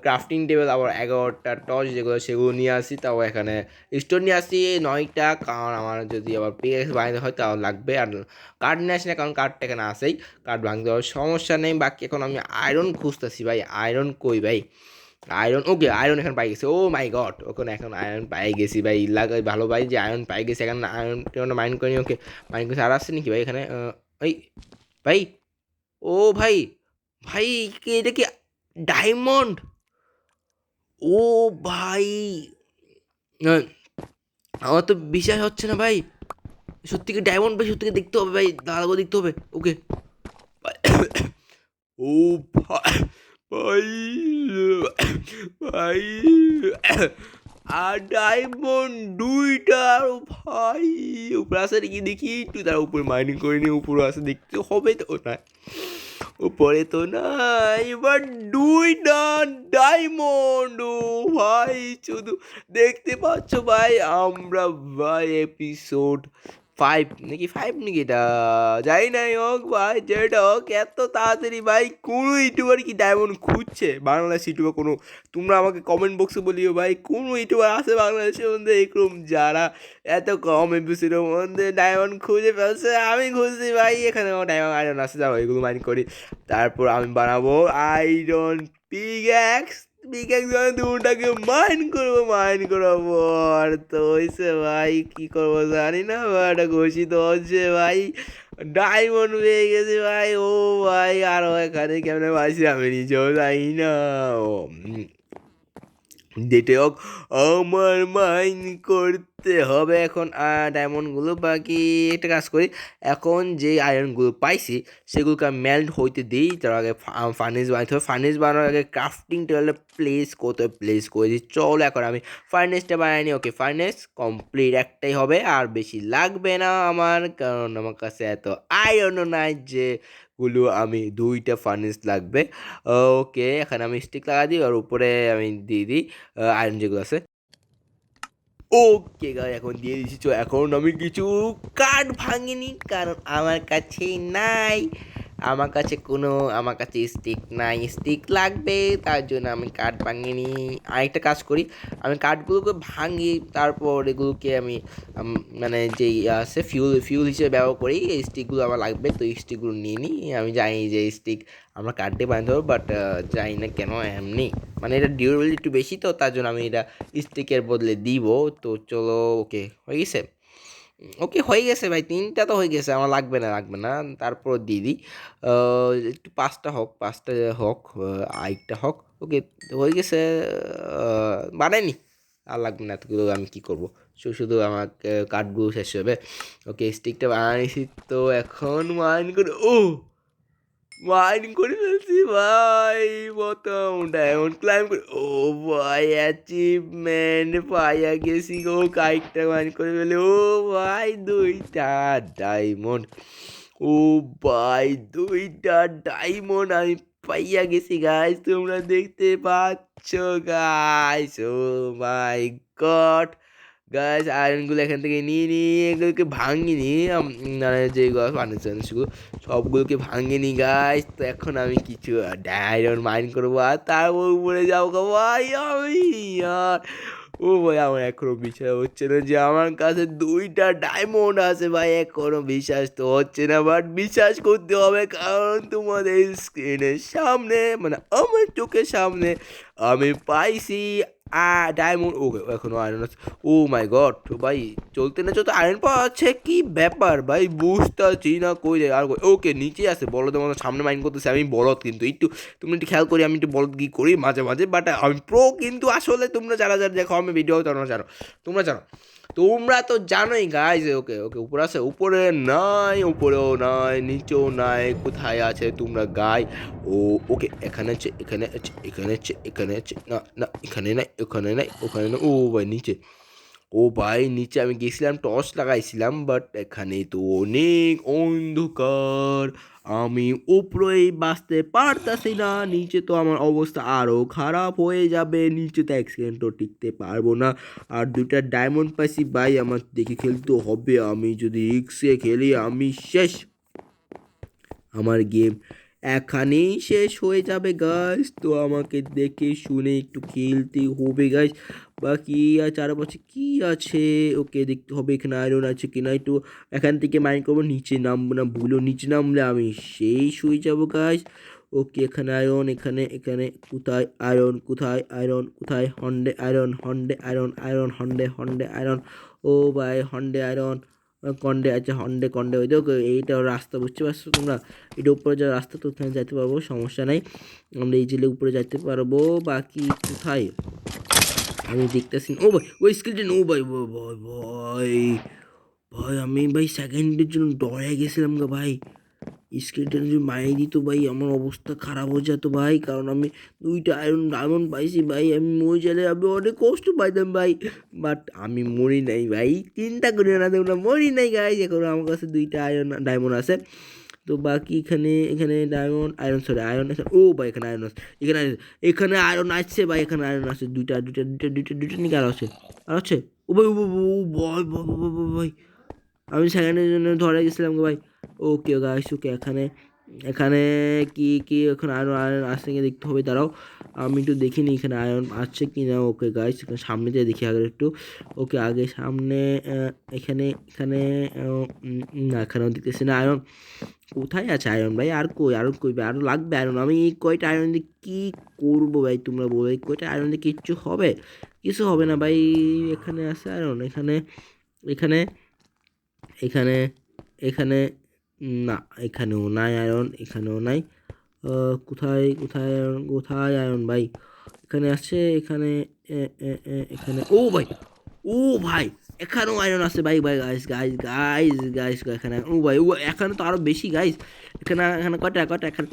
ক্রাফটিং টেবিল আবার 11টা টর্চ যেগুলো সেগুলো নিয়ে আসি তাও এখানে স্টোর নিয়ে আসি 9টা কারণ আমার যদি আবার পিকেক্স বানাতে হয় তাও লাগবে আর কাঠ নিয়ে আসি না কারণ কাঠটা এখানে আসেই কাঠ ভাঙতে হবে সমস্যা নেই বাকি এখন আমি আয়রন খুঁজতেছি ভাই আয়রন কই ভাই আয়রন ওকে আয়রন এখন পাই গেছে ও মাই গড ওখানে এখন আয়রন পাই গেছি ভাই লাগাই ভালো ভাই যে আয়রন পাই গেছে এখন আয়রন মাইন্ড করিনি ওকে মাইন্ড করছে আর আসছে নাকি ভাই এখানে এই ভাই ও ভাই ভাই এটা কি ডায়মন্ড ও ভাই আহ, আমার তো বিশ্বাস হচ্ছে না ভাই সত্যি কি ডায়মন্ড ভাই সত্যি দেখতে হবে ভাই দাঁড়াবো দেখতে হবে ওকে ও ভাই ভাই ভাই আর ডায়মন্ড 2টা ভাই উপরে আসে নাকি দেখি একটু তার উপর মাইনিং করে নিয়ে উপরে আসে দেখতে হবে তো না উপরে তো নাই এবার 2টা ডায়মন্ড ও ভাই শুধু দেখতে পাচ্ছ ভাই আমরা ভাই এপিসোড 5 নাকি 5 নাকি এটা যাই নাই হোক ভাই যেটা হোক এত তাড়াতাড়ি ভাই কোনো ইউটিউবার কি ডায়মন্ড খুঁজছে বাংলাদেশ ইউটিউবার কোনো তোমরা আমাকে কমেন্ট বক্সে বলিও ভাই কোনো ইউটিউবার আছে বাংলাদেশের মধ্যে এরকম যারা এত কম এপিসোডের মধ্যে ডায়মন্ড খুঁজে ফেলছে আমি খুঁজছি ভাই এখানে ডায়মন্ড আয়রন আছে যাও এগুলো মাইন করি তারপর আমি বানাবো আয়রন পিগ্যাক্স পিগ্যাক্স দুটাকে মাইন করবো আর তো হয়েছে ভাই কি করবো জানি না একটা ঘোষিত হচ্ছে ভাই ডায়মন্ড পেয়ে গেছে ভাই ও ভাই আরো এখানে কেমন পাইছি আমি নিজেও যাই না যেটা হোক আমার মাইন করতে হবে এখন ডায়মন্ডগুলো বাকি একটা কাজ করি এখন যে আয়রনগুলো পাইছি সেগুলোকে আমি মেল্ট হইতে দিই তার আগে ফার্নেস বানাতে হবে ফার্নেস বানানোর আগে ক্রাফটিং টেবিলে প্লেস করে দিই চলো এখন আমি ফার্নেসটা বানাইনি ওকে ফার্নেস কমপ্লিট একটাই হবে আর বেশি লাগবে না আমার কারণ আমার কাছে এত আয়রনও নাই যে গুলো আমি 2টা ফার্নেস লাগবে ওকে এখানে আমি স্টিক লাগা দিই আর উপরে আমি দিয়ে দিই আয়রন যেগুলো আছে ওকে গাই এখন দিয়ে দিচ্ছি তো এখন আমি কিছু কাঠ ভাঙিনি কারণ আমার কাছে নাই আমার কাছে স্টিক নাই, স্টিক লাগবে, তার জন্য আমি কাঠ ভাঙিয়ে নিই। আরেকটা কাজ করি, আমি কাঠগুলোকে ভাঙি, তারপর এগুলোকে আমি মানে যেই আছে ফিউল হিসেবে ব্যবহার করি। এই স্টিকগুলো আমার লাগবে, তো এই স্টিকগুলো নিয়ে নিই। আমি জানি যে স্টিক আমরা কাঠ দিয়ে বানাতে পারবো, বাট জানি না কেন এমনি, মানে এটা ডিউরেবিলিটি একটু বেশি, তো তার জন্য আমি এটা স্টিকের বদলে দিব। তো চলো, ওকে হয়ে গেছে, ওকে হয়ে গেছে ভাই, 3টা তো হয়ে গেছে, আমার লাগবে না, তারপর দিয়ে দিই। একটু 5টা হোক, 5টা হোক, আরেকটা হোক, ওকে হয়ে গেছে। বানাইনি, আর লাগবে না এতগুলো, আমি কি করবো, শুধু আমার কাঠগুলো শেষ হবে। ওকে স্টিকটা বানাইছি, তো এখন মাইন করে ফেলছি ভাই, প্রথম ডায়মন্ড ক্লাইম করে, ও ভাই অ্যাচিভমেন্ট পাইয়া গেছি গো, কাইটটা মাইন করে ফেলে, ও ভাই 2টা ডায়মন্ড, ও ভাই 2টা ডায়মন্ড আমি পাইয়া গেছি গাইস, তোমরা দেখতে পাচ্ছ গাইস, ও মাই গড গাইস। আয়রনগুলো এখান থেকে নিয়ে এগুলোকে ভাঙিয়ে নিই, মানে যেগুলো ফার্নিচারগুলো সবগুলোকে ভাঙিয়ে নিই গাইস। তো এখন আমি কিছু আয়রন মাইন করবো, আর তারপর উপরে যাবো গো ভাই আমি। আর ও ভাই আমার এখনো বিশ্বাস হচ্ছে না যে আমার কাছে 2টা ডায়মন্ড আছে ভাই, এখনো বিশ্বাস তো হচ্ছে না, বাট বিশ্বাস করতে হবে, কারণ তোমাদের স্ক্রিনের সামনে, মানে আমার চোখের সামনে আমি পাইছি ডায়মন্ড। ও এখনো আয়রন আছে, ও মাই গড ভাই, চলতে না চলতে আয়রন পাওয়া আছে, কি ব্যাপার ভাই বুঝতেছি না, কই যায় আর ওকে নিচে আছে, বলদের মতো সামনে মাইন্ড করতেছে, আমি বলদ কিন্তু একটু, তুমি একটু খেয়াল করি, আমি একটু বলদ কি করি মাঝে মাঝে, বাট আমি প্রো কিন্তু আসলে, তোমরা যারা দেখো আমি ভিডিও, তোমরা তো জানোই গাইজ। ওকে ওকে উপরে আছে, উপরে নাই, উপরেও নাই, নিচেও নাই, কোথায় আছে তোমরা গাই? ও ওকে এখানে আছে, এখানে আছে, না না এখানে নাই, ওখানে নাই, ও ভাই নিচে, ও ভাই নিচে আমি গেছিলাম, টর্চ লাগাইছিলাম, বাট এখানে তো অনেক অন্ধকার, আমি উপরেই বাঁচতে পারতাছি না, নিচে তো আমার অবস্থা আরও খারাপ হয়ে যাবে, নিচে তো 1 সেকেন্ডও টিকতে পারবো না। আর 2টা ডায়মন্ড পাইছি ভাই, আমার দেখে খেলতে হবে, আমি যদি রিক্সে খেলি আমি শেষ, আমার গেম এখানেই শেষ হয়ে যাবে গাইস। তো আমাকে দেখে শুনে একটু খেলতে হবে গাইস। বাকি আর চারপাশে কি আছে ওকে দেখতে হবে, এখানে আয়রন আছে কিনা একটু এখান থেকে মাইন্ড করবো, নিচে নামবো না, ভুলো নিচে নামলে আমি সেই শুয়ে যাবো গাইস। ওকে এখানে আয়রন, এখানে কোথায় আয়রন, কোথায় হন্ডে আয়রন, ও ভাই হন্ডে আয়রন, কন্ডে আছে, কন্ডে ওই দেখো, এইটা রাস্তা বুঝতে পারছো তোমরা, এটা উপরে যাওয়ার রাস্তা, তো ওখানে যেতে পারবো, সমস্যা নাই, আমরা এই জেলে উপরে যেতে পারবো। বাকি কোথায় আমি দেখতেছি, ও ভাই ওই স্কিলটা, ও ভাই ভাই ভাই ভাই আমি ভাই সেকেন্ডের জন্য ডরে গেছিলাম গো ভাই, স্ক্রিনটা যদি মারি দিত ভাই আমার অবস্থা খারাপ হয়ে যেত ভাই, কারণ আমি 2টা আয়রন ডায়মন্ড পাইছি ভাই, আমি মরে গেলে আমি অনেক কষ্ট পাইতাম ভাই, বাট আমি মরি নাই ভাই, চিন্তা করি না তোমরা, মরি নাই গাইজ, এখন আমার কাছে 2টা আয়রন ডায়মন্ড আছে। তো বাকি এখানে ডায়মন্ড আয়রন, সরি আয়রন আছে, ও ভাই এখানে আয়রন আছে, এখানে আয়রন আসছে ভাই, এখানে আয়রন আছে, দুইটা নিকে আর আছে, ও ভাই ভাই আমি সেকেন্ডের জন্য ধরে গেছিলাম গো ভাই। ওকে গাইস, ওকে এখানে এখানে কি এখন আয়রন আসছে কি দেখতে হবে, দাঁড়াও আমি একটু দেখিনি এখানে আয়রন আছে কি না। ওকে গাইস এখানে সামনে দিয়ে দেখি আগে একটু, ওকে আগে সামনে, এখানে না এখানেও দেখতেছি না আয়রন, কোথায় আছে আয়রন ভাই, আর কই ভাই, আরও লাগবে আয়রন, আমি এই কয়টা আয়রন দিয়ে কী করবো ভাই, তোমরা বলো এই কয়টা আয়রন দিয়ে কিছু হবে না ভাই। এখানে আছে আয়রন, এখানে এখানে এখানে না, এখানেও নাই আয়রন, এখানেও নাই, কোথায় আয়রন ভাই, এখানে আছে, এখানে ও ভাই এখানেও আয়রন আছে ভাই গাইস এখানে, ও ভাই এখানে তো আরো বেশি গাইস, এখানে কয়টা এখানে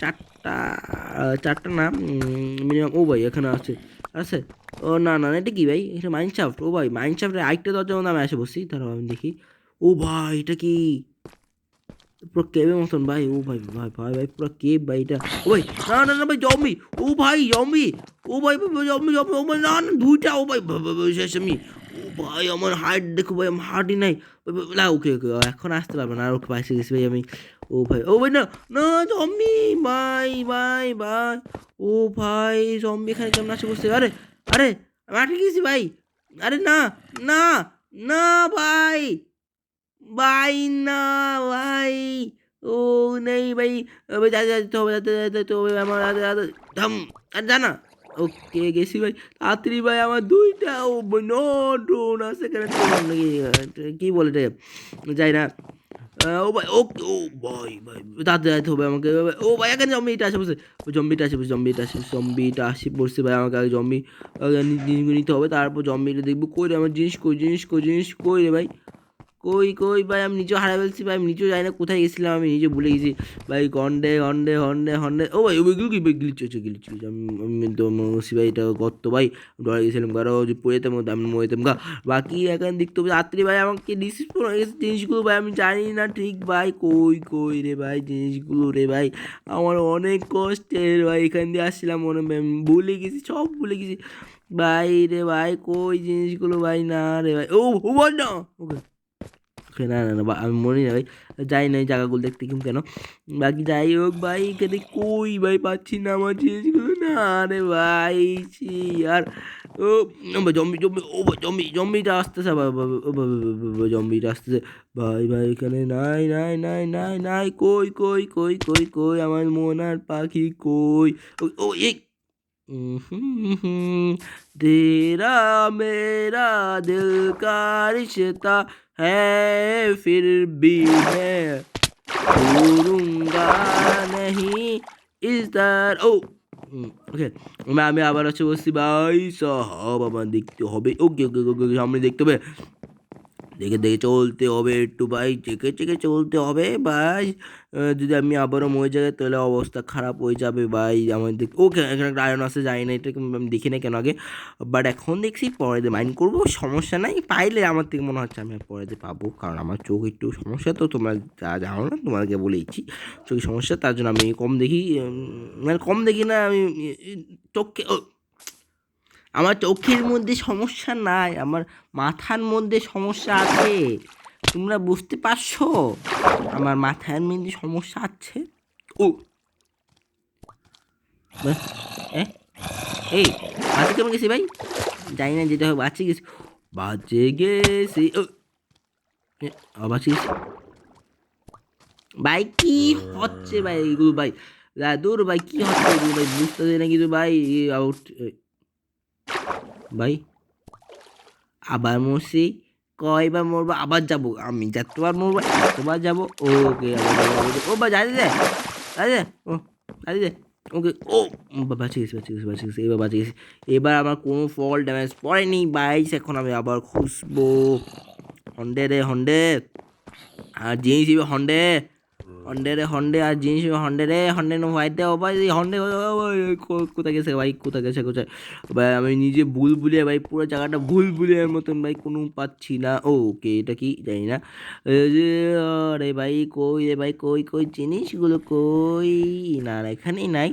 চারটা না মিনিমাম, ও ভাই এখানে আছে ও না না এটা কি ভাই, এটা মাইনশাফট, ও ভাই মাইনশাফটের আরেকটা দরজা মধ্যে আমি এসে বসছি, তারপর আমি দেখি, ও ভাই এটা কি পুরো কেবের মতন ভাই, ও ভাই পুরো কেব ভাই এটা, ও ভাই না ভাই জম্বি, ও ভাই জম্বি, ও ভাই জম্বি, ও ভাই না 2টা, ও ভাই শেষ আমি, ও ভাই আমার হার্ট দেখো ভাই, আমার হার্টই নাই। না ওকে ওকে এখন আসতে পারবে না, আর ওকে পাইছে গেছি ভাই আমি। ও ভাই ও ভাই না না জম্বি ভাই ভাই ভাই। ও ভাই জম্বি এখানে কেমন আসে বসছে? আরে আরে আমি আটকে গেছি ভাই। আরে না না না ভাই ভাই না ভাই। ও নেই ভাই। ভাই যেতে হবে, যেতে হবে আমার। থাম আর জানা। ওকে গেছি ভাই তাড়াতাড়ি ভাই, আমার দুইটা ও নো ড্রোন আছে এখানে, ড্রোন নাকি কি বলে রে যাই না। ও ভাই ওকে ও ভাই ভাই তাড়াতাড়ি যেতে হবে আমাকে। ও ভাই এখানে জম্বিটা আসে বসে, জম্বিটা আসে পড়ছে ভাই। আমাকে আগে জম্বি জিনিসগুলো নিতে হবে, তারপর জম্বিটা দেখবো। কই রে আমার জিনিস, কই জিনিস, কই জিনিস, কই রে ভাই? কই কই ভাই আমি নিজেও হারা ফেলছি ভাই, আমি নিজেও জানি না কোথায় গেছিলাম, আমি নিজে ভুলে গেছি ভাই। হন্ডে হন্ডে হন্ডে হন্ডে ও ভাই ওইগুলো কি ভাই গ্লিচ হচ্ছে, গ্লিচ হচ্ছে। আমি তো মসি ভাই, এটা গর্ত ভাই, ডরে গেছিলাম কারো যে পড়ে যেতাম, আমি মরে যেতাম গা। বাকি এখন দেখতে হবে রাত্রি ভাই, আমাকে ডিসিপ্লিন হয়ে গেছে জিনিসগুলো ভাই, আমি জানি না ঠিক ভাই। কই কই রে ভাই জিনিসগুলো রে ভাই? আমার অনেক কষ্টের ভাই, এখান দিয়ে আসছিলাম মনে হয় আমি ভুলে গেছি, সব ভুলে গেছি ভাই রে ভাই। কই জিনিসগুলো ভাই? না রে ভাই, ও ও ভাই না। ওকে না না না আমি মরি না ভাই, যাই না এই জায়গাগুলো দেখতে কিন্তু কেন। বাকি যাই হোক ভাই, এখানে কই ভাই পাচ্ছি না আমার জিনিসগুলো। না রে ভাই ছি আর। ও জম্বি জম্বি ও ভাই জম্বি, জম্বিটা আসতেছে জম্বিটা আসতেছে ভাই ভাই। এখানে নাই নাই নাই নাই নাই, কই কই কই কই কই আমার মোনার পাখি কই? ও ও এই तेरा मेरा दिल का रिश्ता है फिर भी मैं छोड़ूंगा नहीं इस दर ও ওকে আমি আবার হচ্ছে বলছি ভাই সব আমার দেখতে হবে। ওকে ওকে ওকে সামনে দেখতে হবে, দেখে দেখে চলতে হবে একটু ভাই, চেকে চেকে চলতে হবে ভাই। যদি আমি আবারও মরে যাই তাহলে অবস্থা খারাপ হয়ে যাবে ভাই আমার। দেখ ওকে এখানে একটা আয়রন আছে, যাই না এটা আমি দেখি না কেন আগে, বাট এখন দেখছি পরে দিয়ে মাইন্ড করবো, সমস্যা নাই। পাইলে আমার থেকে মনে হচ্ছে আমি পরে দিয়ে পাবো, কারণ আমার চোখ একটু সমস্যা, তো তোমরা যা জানো না তোমাকে বলেইছি চোখের সমস্যা, তার জন্য আমি কম দেখি। মানে কম দেখি না আমি, চোখে আমার চোখের মধ্যে সমস্যা নাই, আমার মাথার মধ্যে সমস্যা আছে। তোমরা বুঝতে পারছো? আমার মাথার মধ্যে সমস্যা আছে। ও এ এই বাচ্চা কেমন গেছি ভাই? জানি না, যেটা হোক বাচ্চা গেছি, বাচ্চে গেছি। ও বাচ্চা গেছি ভাই। কি হচ্ছে ভাই এগুলো ভাই? দূর ভাই কি হচ্ছে এগুলো ভাই? বুঝতেছি না কিছু ভাই। আউট ভাই আবার মরছি, কয়বার মরবো? আবার যাবো আমি, যতবার মরবো এতবার যাবো। ওকে আবার যাবো, ও বা যাই দে যাই দে ও যাই দে। ওকে ও বাঁচে গেছি বাঁচে গেছি বাঁচে গেছি, এবার বাঁচে গেছি। এবার আমার কোনো ফল ড্যামেজ পড়েনি বাইস। এখন আমি আবার খুঁজবো হন্ডে রে হন্ডে, আর জিনিস হন্ডে হন্ডে রে হন্ডে, আর জিনিস হন্ডে রে হন্ডে নো হোয়াইট দে। ও ভাই হন্ডে কোথায় গেছে ভাই? কোথায় গেছে কোথায় ভাই? আমি নিজে ভুল ভুলিয়ে ভাই, পুরো জায়গাটা ভুল ভুলিয়ে মতন ভাই, কোনো পাচ্ছি না। ও ওকে এটা কি জানি না। এই যে আরে ভাই কই রে ভাই, কই কই জিনিসগুলো কই? না না এখানেই নাই,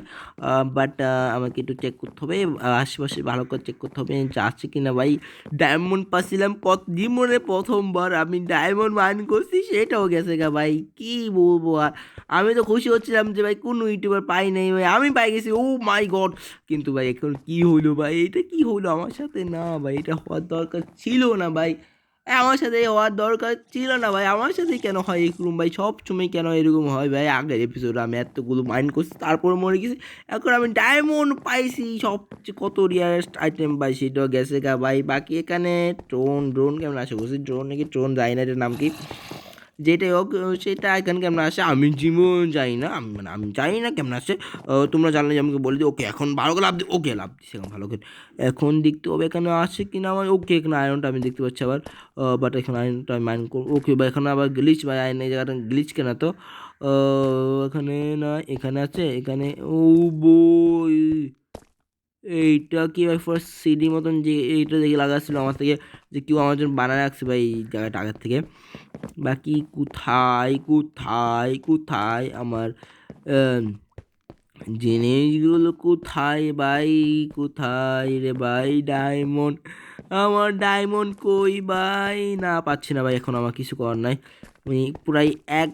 বাট আমাকে একটু চেক করতে হবে, আশেপাশে ভালো করে চেক করতে হবে যে আছে কিনা ভাই। ডায়মন্ড পাচ্ছিলাম জীবনে প্রথমবার আমি ডায়মন্ড মাইন করছি, সেটাও গেছে গা ভাই। কি বলবো আর, আমি তো খুশি হচ্ছিলাম যে ভাই কোনো ইউটিউবার পাই নাই ভাই, আমি পাই গেছি। ও মাই গড! কিন্তু ভাই এখন কি হইলো ভাই? এটা কি হইলো আমার সাথে? না ভাই এটা হওয়ার দরকার ছিল না ভাই, আমার সাথে হওয়ার দরকার ছিল না ভাই। আমার সাথে কেন হয় এরকম ভাই? সব সময় কেন এরকম হয় ভাই? আগের এপিসোডে আমি এতগুলো মাইন্ড করছি, তারপরে মরে গেছি, এখন আমি ডায়মন্ড পাইছি, সবচেয়ে কত রিয়ারেস্ট আইটেম ভাই সেটাও গেছে গা ভাই। বাকি এখানে ড্রোন, ড্রোন কেমন আসে বলছি? ড্রোন নাকি ড্রোন যাই না, এটার নাম কি? যেটাই হোক সেটা এখানে কেমন আসে আমি জীবন যাই না, আমি মানে আমি জানি না কেমন আসে। তোমরা জানলে যে আমাকে বলে দিও। ওকে এখন ভালো করে লাভ দিই, ওকে লাভ দিচ্ছি এখন ভালো করে। এখন দেখতে হবে এখানে আসে কিনা আমার। ওকে এখানে আয়রনটা আমি দেখতে পাচ্ছি আবার, বাট এখানে আয়রনটা আমি মাইন্ড করবো। ওকে বা এখানে আবার গ্লিচ ভাই, আয়রন এই জায়গাটা গ্লিচ কেনা তো। এখানে না, এখানে আছে এখানে। ও বই এইটা কি ভাই ফার্স্ট সিডি মতন যে এইটা দেখে লাগাচ্ছিল আমার থেকে, যে কেউ আমার জন্য বানায় রাখছে ভাই এই জায়গাটা আগের থেকে। বাকি কোথায় কোথায় কোথায় আমার জিনিসগুলো কোথায় ভাই? কোথায় রে ভাই? ডায়মন্ড আমার ডায়মন্ড কই ভাই? না পাচ্ছি না ভাই, এখন আমার কিছু করার নাই। আমি প্রায় 1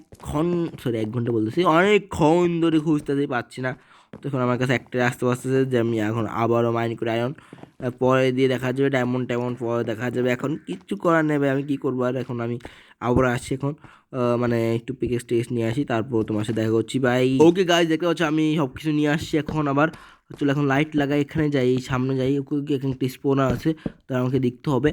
ঘন্টা বলতেছি, অনেকক্ষণ ধরে খুঁজতেছি, পাচ্ছি না। তখন আমার কাছে একটা আসতে পারতেছে যে আমি এখন আবারও মাইন করে আয়রন পরে দিয়ে দেখা যাবে, ডায়মন্ড টাইমন্ড পরে দেখা যাবে। এখন কিচ্ছু করার নেবে, আমি কি করবো আর? এখন আমি আবার আসছি এখন, মানে একটু পিকেক্স টেক্স নিয়ে আসি, তারপর তোমার সাথে দেখা করছি ভাই। ওকে গাইজ, দেখতে পাচ্ছ আমি সব কিছু নিয়ে আসছি এখন। আবার চলো এখন লাইট লাগাই, এখানে যাই, সামনে যাই। ওকে এখানে একটা স্পোনার আছে, তার আমাকে দেখতে হবে।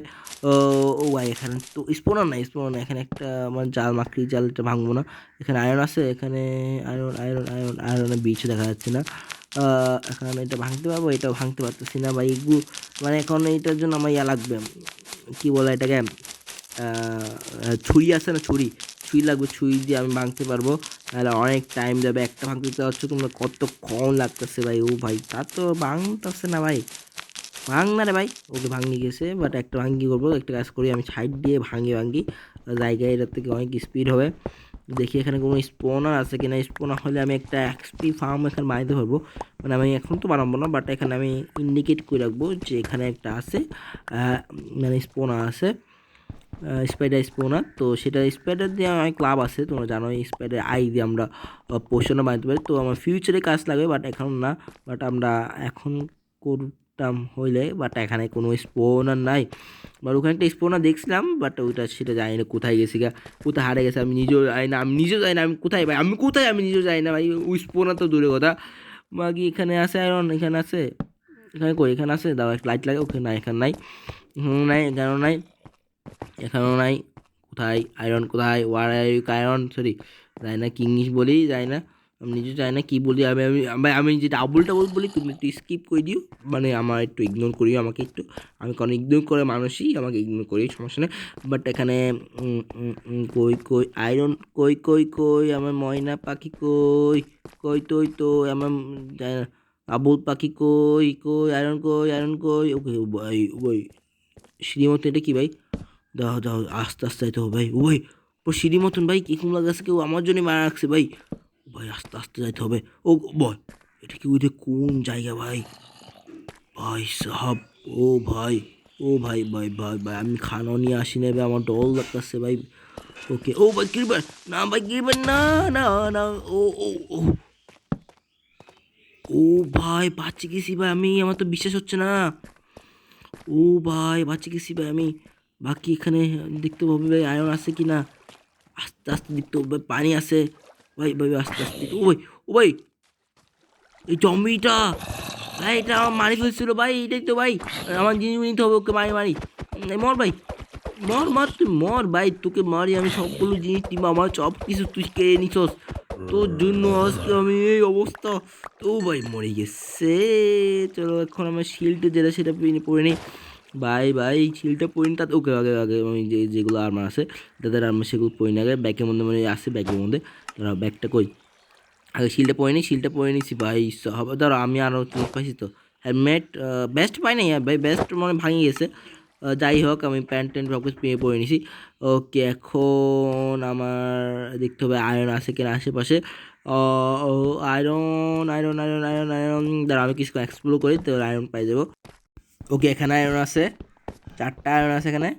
ও ভাই এখানে তো স্পোনার নাই, স্পোনার নাই এখানে। একটা আমার জাল মাকড়ি, জালটা ভাঙবো না। এখানে আয়রন আছে, এখানে আয়রন আয়রন আয়রন আয়রনের বীজ দেখা যাচ্ছে না। এখন আমি এটা ভাঙতে পারবো? এটাও ভাঙতে পারতেছি না ভাই। এগুলো মানে এখন এইটার জন্য আমার ইয়া লাগবে, কি বলে এটাকে, ছুরি আছে না, ছুরি ছুরি লাগবে। ছুরি দিয়ে আমি ভাঙতে পারবো, তাহলে অনেক টাইম যাবে। একটা ভাঙতে পারছো তোমরা, কতক্ষণ লাগতেছে ভাই? ও ভাই তা তো ভাঙতেছে না ভাই, ভাঙ না রে ভাই। ওকে ভাঙি গেছে, বাট একটা ভাঙ্গি করবো, একটা কাজ করি আমি, সাইড দিয়ে ভাঙি জায়গায়, এটার থেকে অনেক স্পিড হবে। দেখি এখানে কোনো স্পোনার আছে কিনা। স্পোনার হলে আমি একটা এক্সপি ফার্ম এখানে বানাতে পারবো। মানে আমি এখন তো বানাবো না, বাট এখানে আমি ইন্ডিকেট করে রাখবো যে এখানে একটা আছে, মানে স্পোনার আছে, স্পাইডার স্পোনার। তো সেটা স্পাইডার দিয়ে অনেক লাভ আছে, তোমরা জানো। এই স্পাইডার আই দিয়ে আমরা পোষণও বানাতে পারি। তো আমার ফিউচারে কাজ লাগবে, বাট এখন না। বাট আমরা এখন করতাম হইলে, বাট এখানে কোনো স্পোনার নাই। বাট ওখানে একটা স্পোনার দেখছিলাম, বাট ওইটা সেটা জানি না কোথায় গেছি গা, কোথায় হারে গেছে আমি নিজেও জানি না। আমি নিজেও জানি না আমি কোথায় ভাই, আমি কোথায়, আমি নিজেও জানি না ভাই। ওই স্পোনার তো দূরে কথা, বাকি এখানে আছে আয়রন, এখানে আছে, এখানে কই, এখানে আছে, দাও একটা লাইট লাগে। ওকে না, এখানে নাই, এখানেও নাই, এখানেও নাই, এখানেও নাই। কোথায় আয়রন, কোথায়? ওয়ার আয়রন, সরি যাই না, কি ইংলিশ বলি যাই না, আমি নিজে যাই না কি বলি। আমি আমি ভাই, আমি যে ডাবল ডাবল বলি তুমি একটু স্কিপ করে দিও, মানে আমার একটু ইগনোর করিও আমাকে একটু। আমি কারণ ইগনোর করে মানুষই আমাকে ইগনোর করি, সমস্যা নেই। বাট এখানে কই কই আয়রন, কই কই কই আমার ময়না পাখি কই? কই তুই তো আমার যাই না, আবুল পাখি কই কই? আয়রন কই, আয়রন কই? ওকে ভাই, ওই শ্রীমত এটা কি ভাই? দাও দাও, আস্তে আস্তে যাইতে হবে ভাই। ও ভাই, পুরো সিঁড়ি মতন ভাই, কি কুমড়া গাছে কেউ আমার জন্য মারা রাখছে ভাই। ও ভাই আস্তে আস্তে যাইতে হবে। ও বয়, এটা কি ওইটা কোন জায়গা ভাই? ভাই সাহাব, ও ভাই, ও ভাই ভাই ভাই ভাই, আমি খানা নিয়ে আসি না ভাই, আমার ডল লাগতেছে ভাই। ওকে, ও ভাই গিরবেন না ভাই, গিরবেন না, না না। ও ও ও ও ভাই, বাঁচে গেছি ভাই আমি, আমার তো বিশ্বাস হচ্ছে না। ও ভাই বাঁচে গেছি ভাই আমি। বাকি এখানে দেখতে হবে ভাই আয়রন আছে কি না, আস্তে আস্তে দেখতে হবে। পানি আছে ভাই, ভাই আস্তে আস্তে। ও ভাই, ও ভাই, এই জম্বিটা ভাই, এটা আমার মারি ফেলছিল ভাই, এটাই তো ভাই। আমার জিনিস নিতে হবে, ওকে মারি মারি। মর ভাই, মর মর, তুই মর ভাই, তোকে মারি আমি। সবগুলো জিনিস নিব, আমার সব কিছু তুই কেড়ে নিছস, তোর জন্য আজকে আমি এই অবস্থা। তো ভাই মরে গেছে। চলো এখন আমার শিল্ড যেটা সেটা পরে নিই ভাই। ভাই শিলটা পরিনি, তাতে ওকে আগে আগে আমি যেগুলো আর্মার আছে তাদের আর্মার সেগুলো পরিনি আগে। ব্যাগের মধ্যে মানে আছে, ব্যাগের মধ্যে ধরো ব্যাগটা কই, আগে শিলটা পরে নিই, শিলটা পরে নিছি ভাই। হবে ধরো, আমি আরও জিনিস পাইছি তো। হেলমেট বেস্ট পাই নাই ভাই, বেস্ট মানে ভাঙি গেছে। যাই হোক, আমি প্যান্ট ট্যান্ট সব কিছু পেয়ে পরে নিছি। ওকে, এখন আমার দেখতে হবে আয়রন আছে কিনা আশেপাশে। Iron iron iron iron iron, দাঁড়া আমি কিছু এক্সপ্লোর করি তো আয়রন পাই যাবো। ওকে, এখানে আয়রন আছে, 4টা আয়রন আছে এখানে।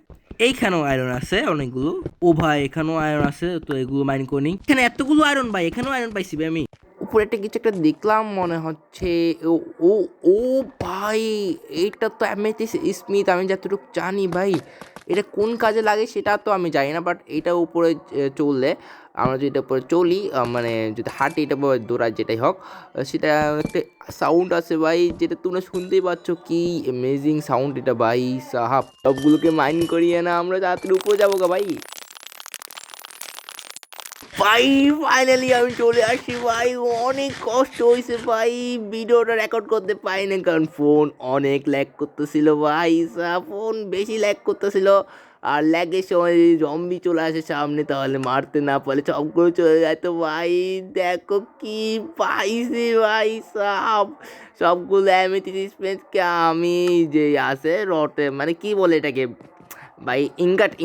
এইখানেও আয়রন আছে অনেকগুলো। ও ভাই, এখানেও আয়রন আছে, তো এগুলো মাইন করে নিই। এখানে এতগুলো আয়রন ভাই, এখানেও আয়রন পাইছি ভাই আমি। উপরে একটা কিছু একটা দেখলাম মনে হচ্ছে। ও ও ও ভাই, এইটা তো অ্যামেথিস্ট স্মিথ, আমি যতটুকু জানি ভাই। এটা কোন কাজে লাগে সেটা তো আমি জানি না, বাট এটা উপরে চললে, আমরা যদি এটা উপরে চলি, মানে যদি হাঁটি, এটা দৌড়াই যেটাই হোক, সেটা একটা সাউন্ড আছে ভাই, যেটা তোমরা শুনতেই পাচ্ছ। কি অ্যামেজিং সাউন্ড এটা ভাই সাহাব। সবগুলোকে মাইন্ড করিয়ে না, আমরা তাড়াতাড়ি উপরে যাবো গা ভাই। ভাই ফাইনালি আমি চলে আসি ভাই, অনেক কষ্ট হয়েছে ভাই, ভিডিওটা রেকর্ড করতে পারিনি কারণ ফোন অনেক ল্যাগ করতেছিল ভাই। ফোন বেশি ল্যাগ করতেছিল, আর ল্যাগের সময় যদি জম্বি চলে আসে সামনে, তাহলে মারতে না পারলে সবগুলো চলে যেত ভাই। দেখো কি পাইছি ভাই সাব, সবগুলো অ্যামেথিস্ট স্পেসকে আমি যে আছে রটে, মানে কি বলে এটাকে, ভাই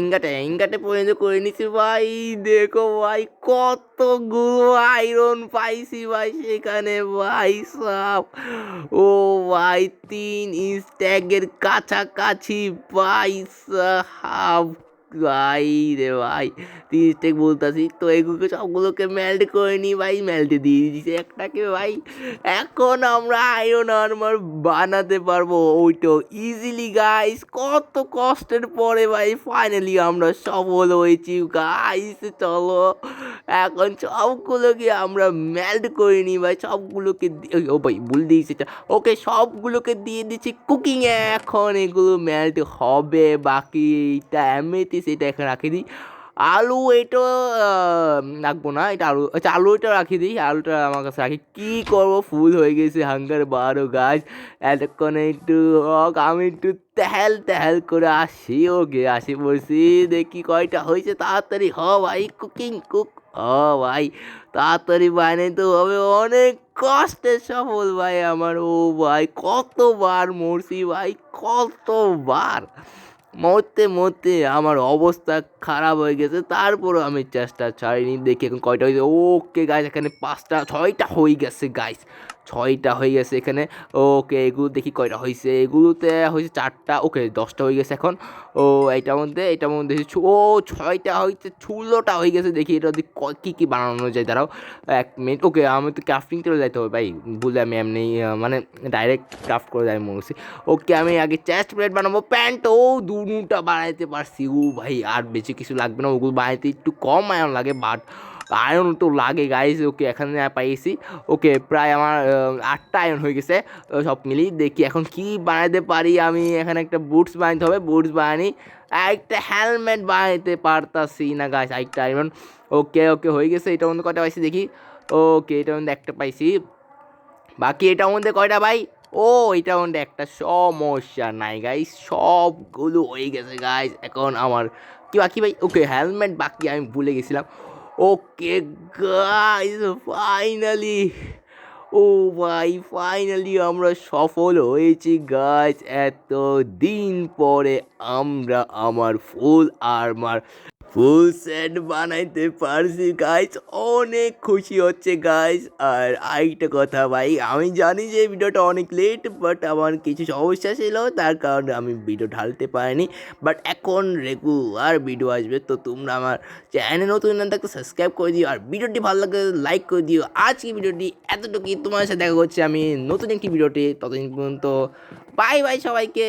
ইনগাটে পর্যন্ত করে নিছি ভাই। দেখো ভাই কতগুলো আয়রন পাইছি ভাই সেখানে ভাই সাব। ও ভাই 3 স্ট্যাগের কাছাকাছি ভাই সাব। ভাই রে ভাই 3 স্ট্যাগ বলতাছি তো এগুলোকে সবগুলোকে মেল্ট করে নি ভাই, মেল্টে দিয়ে দিয়েছি একটাকে ভাই। এখন আমরা আয়রন আর্মার বানাতে পারবো ওইটা ইজিলি গাইস। কত কষ্টের পরে ভাই ফাইনালি আমরা সফল হয়েছি গাইস। চলো এখন সবগুলোকে আমরা মেল্ট করে নিই ভাই, সবগুলোকে ও ভাই ভুল দিয়েছি এটা। ওকে সবগুলোকে দিয়ে দিচ্ছি কুকিংয়ে, এখন এগুলো মেল্ট হবে। বাকি এইটা এমনিতে সেটা এখানে রাখি দিই। আলু এটা রাখবো না, এটা আলু, আচ্ছা আলু এটা রাখি দিই, আলুটা আমার কাছে রাখি। কী করবো, ফুল হয়ে গেছে হাঙ্গার বারো গাছ। এতক্ষণে একটু আমি একটু তেহাল তেহাল করে আসি। ওকে আসি পড়ছি, দেখি কয়টা হয়েছে। তাড়াতাড়ি হ ভাই, কুকিং কুক ভাই, তাড়াতাড়ি বানাইতে হবে। অনেক কষ্টের সফল ভাই আমার। ও ভাই কতবার মরছি ভাই, কতবার মরতে মরতে আমার অবস্থা খারাপ হয়ে গেছে, তারপরও আমি চেষ্টা ছাড়িনি। দেখি এখন কয়টা হয়েছে। ওকে গাইস এখানে 5টা 6টা হয়ে গেছে গাইস, 6টা হয়ে গেছে এখানে। ওকে এগুলো দেখি কয়টা হয়েছে, এগুলোতে হয়েছে 4টা। ওকে 10টা হয়ে গেছে এখন। ও এটার মধ্যে ও 6টা হয়েছে, 16টা হয়ে গেছে। দেখি এটা যদি কী কী বানানো যায়, দাঁড়াও 1 মিনিট। ওকে আমি তো ক্রাফটিং টেবিল যাইতে হবে ভাই, ভুলে আমি এমনি মানে ডাইরেক্ট ক্রাফট করে যাই মনে করছি। ওকে আমি আগে চেস্ট প্লেট বানাবো, প্যান্ট ও দুটা বানাইতে পারছি। ও ভাই আর বেশি কিছু লাগবে না, ওগুলো বানাইতে একটু কম আয়রন লাগে, বাট আয়রন তো লাগে গাইস। ওকে এখানে পাইছি। ওকে প্রায় আমার 8টা আয়রন হয়ে গেছে সব মিলিয়ে। দেখি এখন কি বানাইতে পারি আমি। এখানে একটা বুটস বানাইতে হবে, বুটস বানাই। একটা হেলমেট বানাইতে পারতাছি না গাইস, একটা আয়রন। ওকে ওকে হয়ে গেছে। এটার মধ্যে কয়টা পাইছি দেখি। ওকে এটার মধ্যে একটা পাইছি, বাকি এটার মধ্যে কয়টা ভাই। ও এটার মধ্যে একটা, সমস্যা নাই গাইস, সবগুলো হয়ে গেছে গাইস। এখন আমার কি বাকি ভাই। ওকে হেলমেট বাকি, আমি ভুলে গেছিলাম। ওকে গাইস ফাইনালি, ও ভাই ফাইনালি আমরা সফল হয়েছি গাইস। এত দিন পরে আমরা আমার ফুল সেট বানাইতে পারছি গাইস, অনেক খুশি হচ্ছে গাইস। আর আরেকটা কথা ভাই, আমি জানি যে ভিডিওটা অনেক লেট, বাট আমার কিছু সমস্যা ছিল, তার কারণে আমি ভিডিও ঢালতে পারিনি। বাট এখন রেগুলার ভিডিও আসবে, তো তোমরা আমার চ্যানেলে নতুন না থাকলে সাবস্ক্রাইব করে দিও, আর ভিডিওটি ভালো লাগলে লাইক করে দিও। আজকে ভিডিওটি এতটুকুই, তোমার সাথে দেখা করছে আমি নতুন একটি ভিডিওটি। ততদিন পর্যন্ত বাই বাই সবাইকে।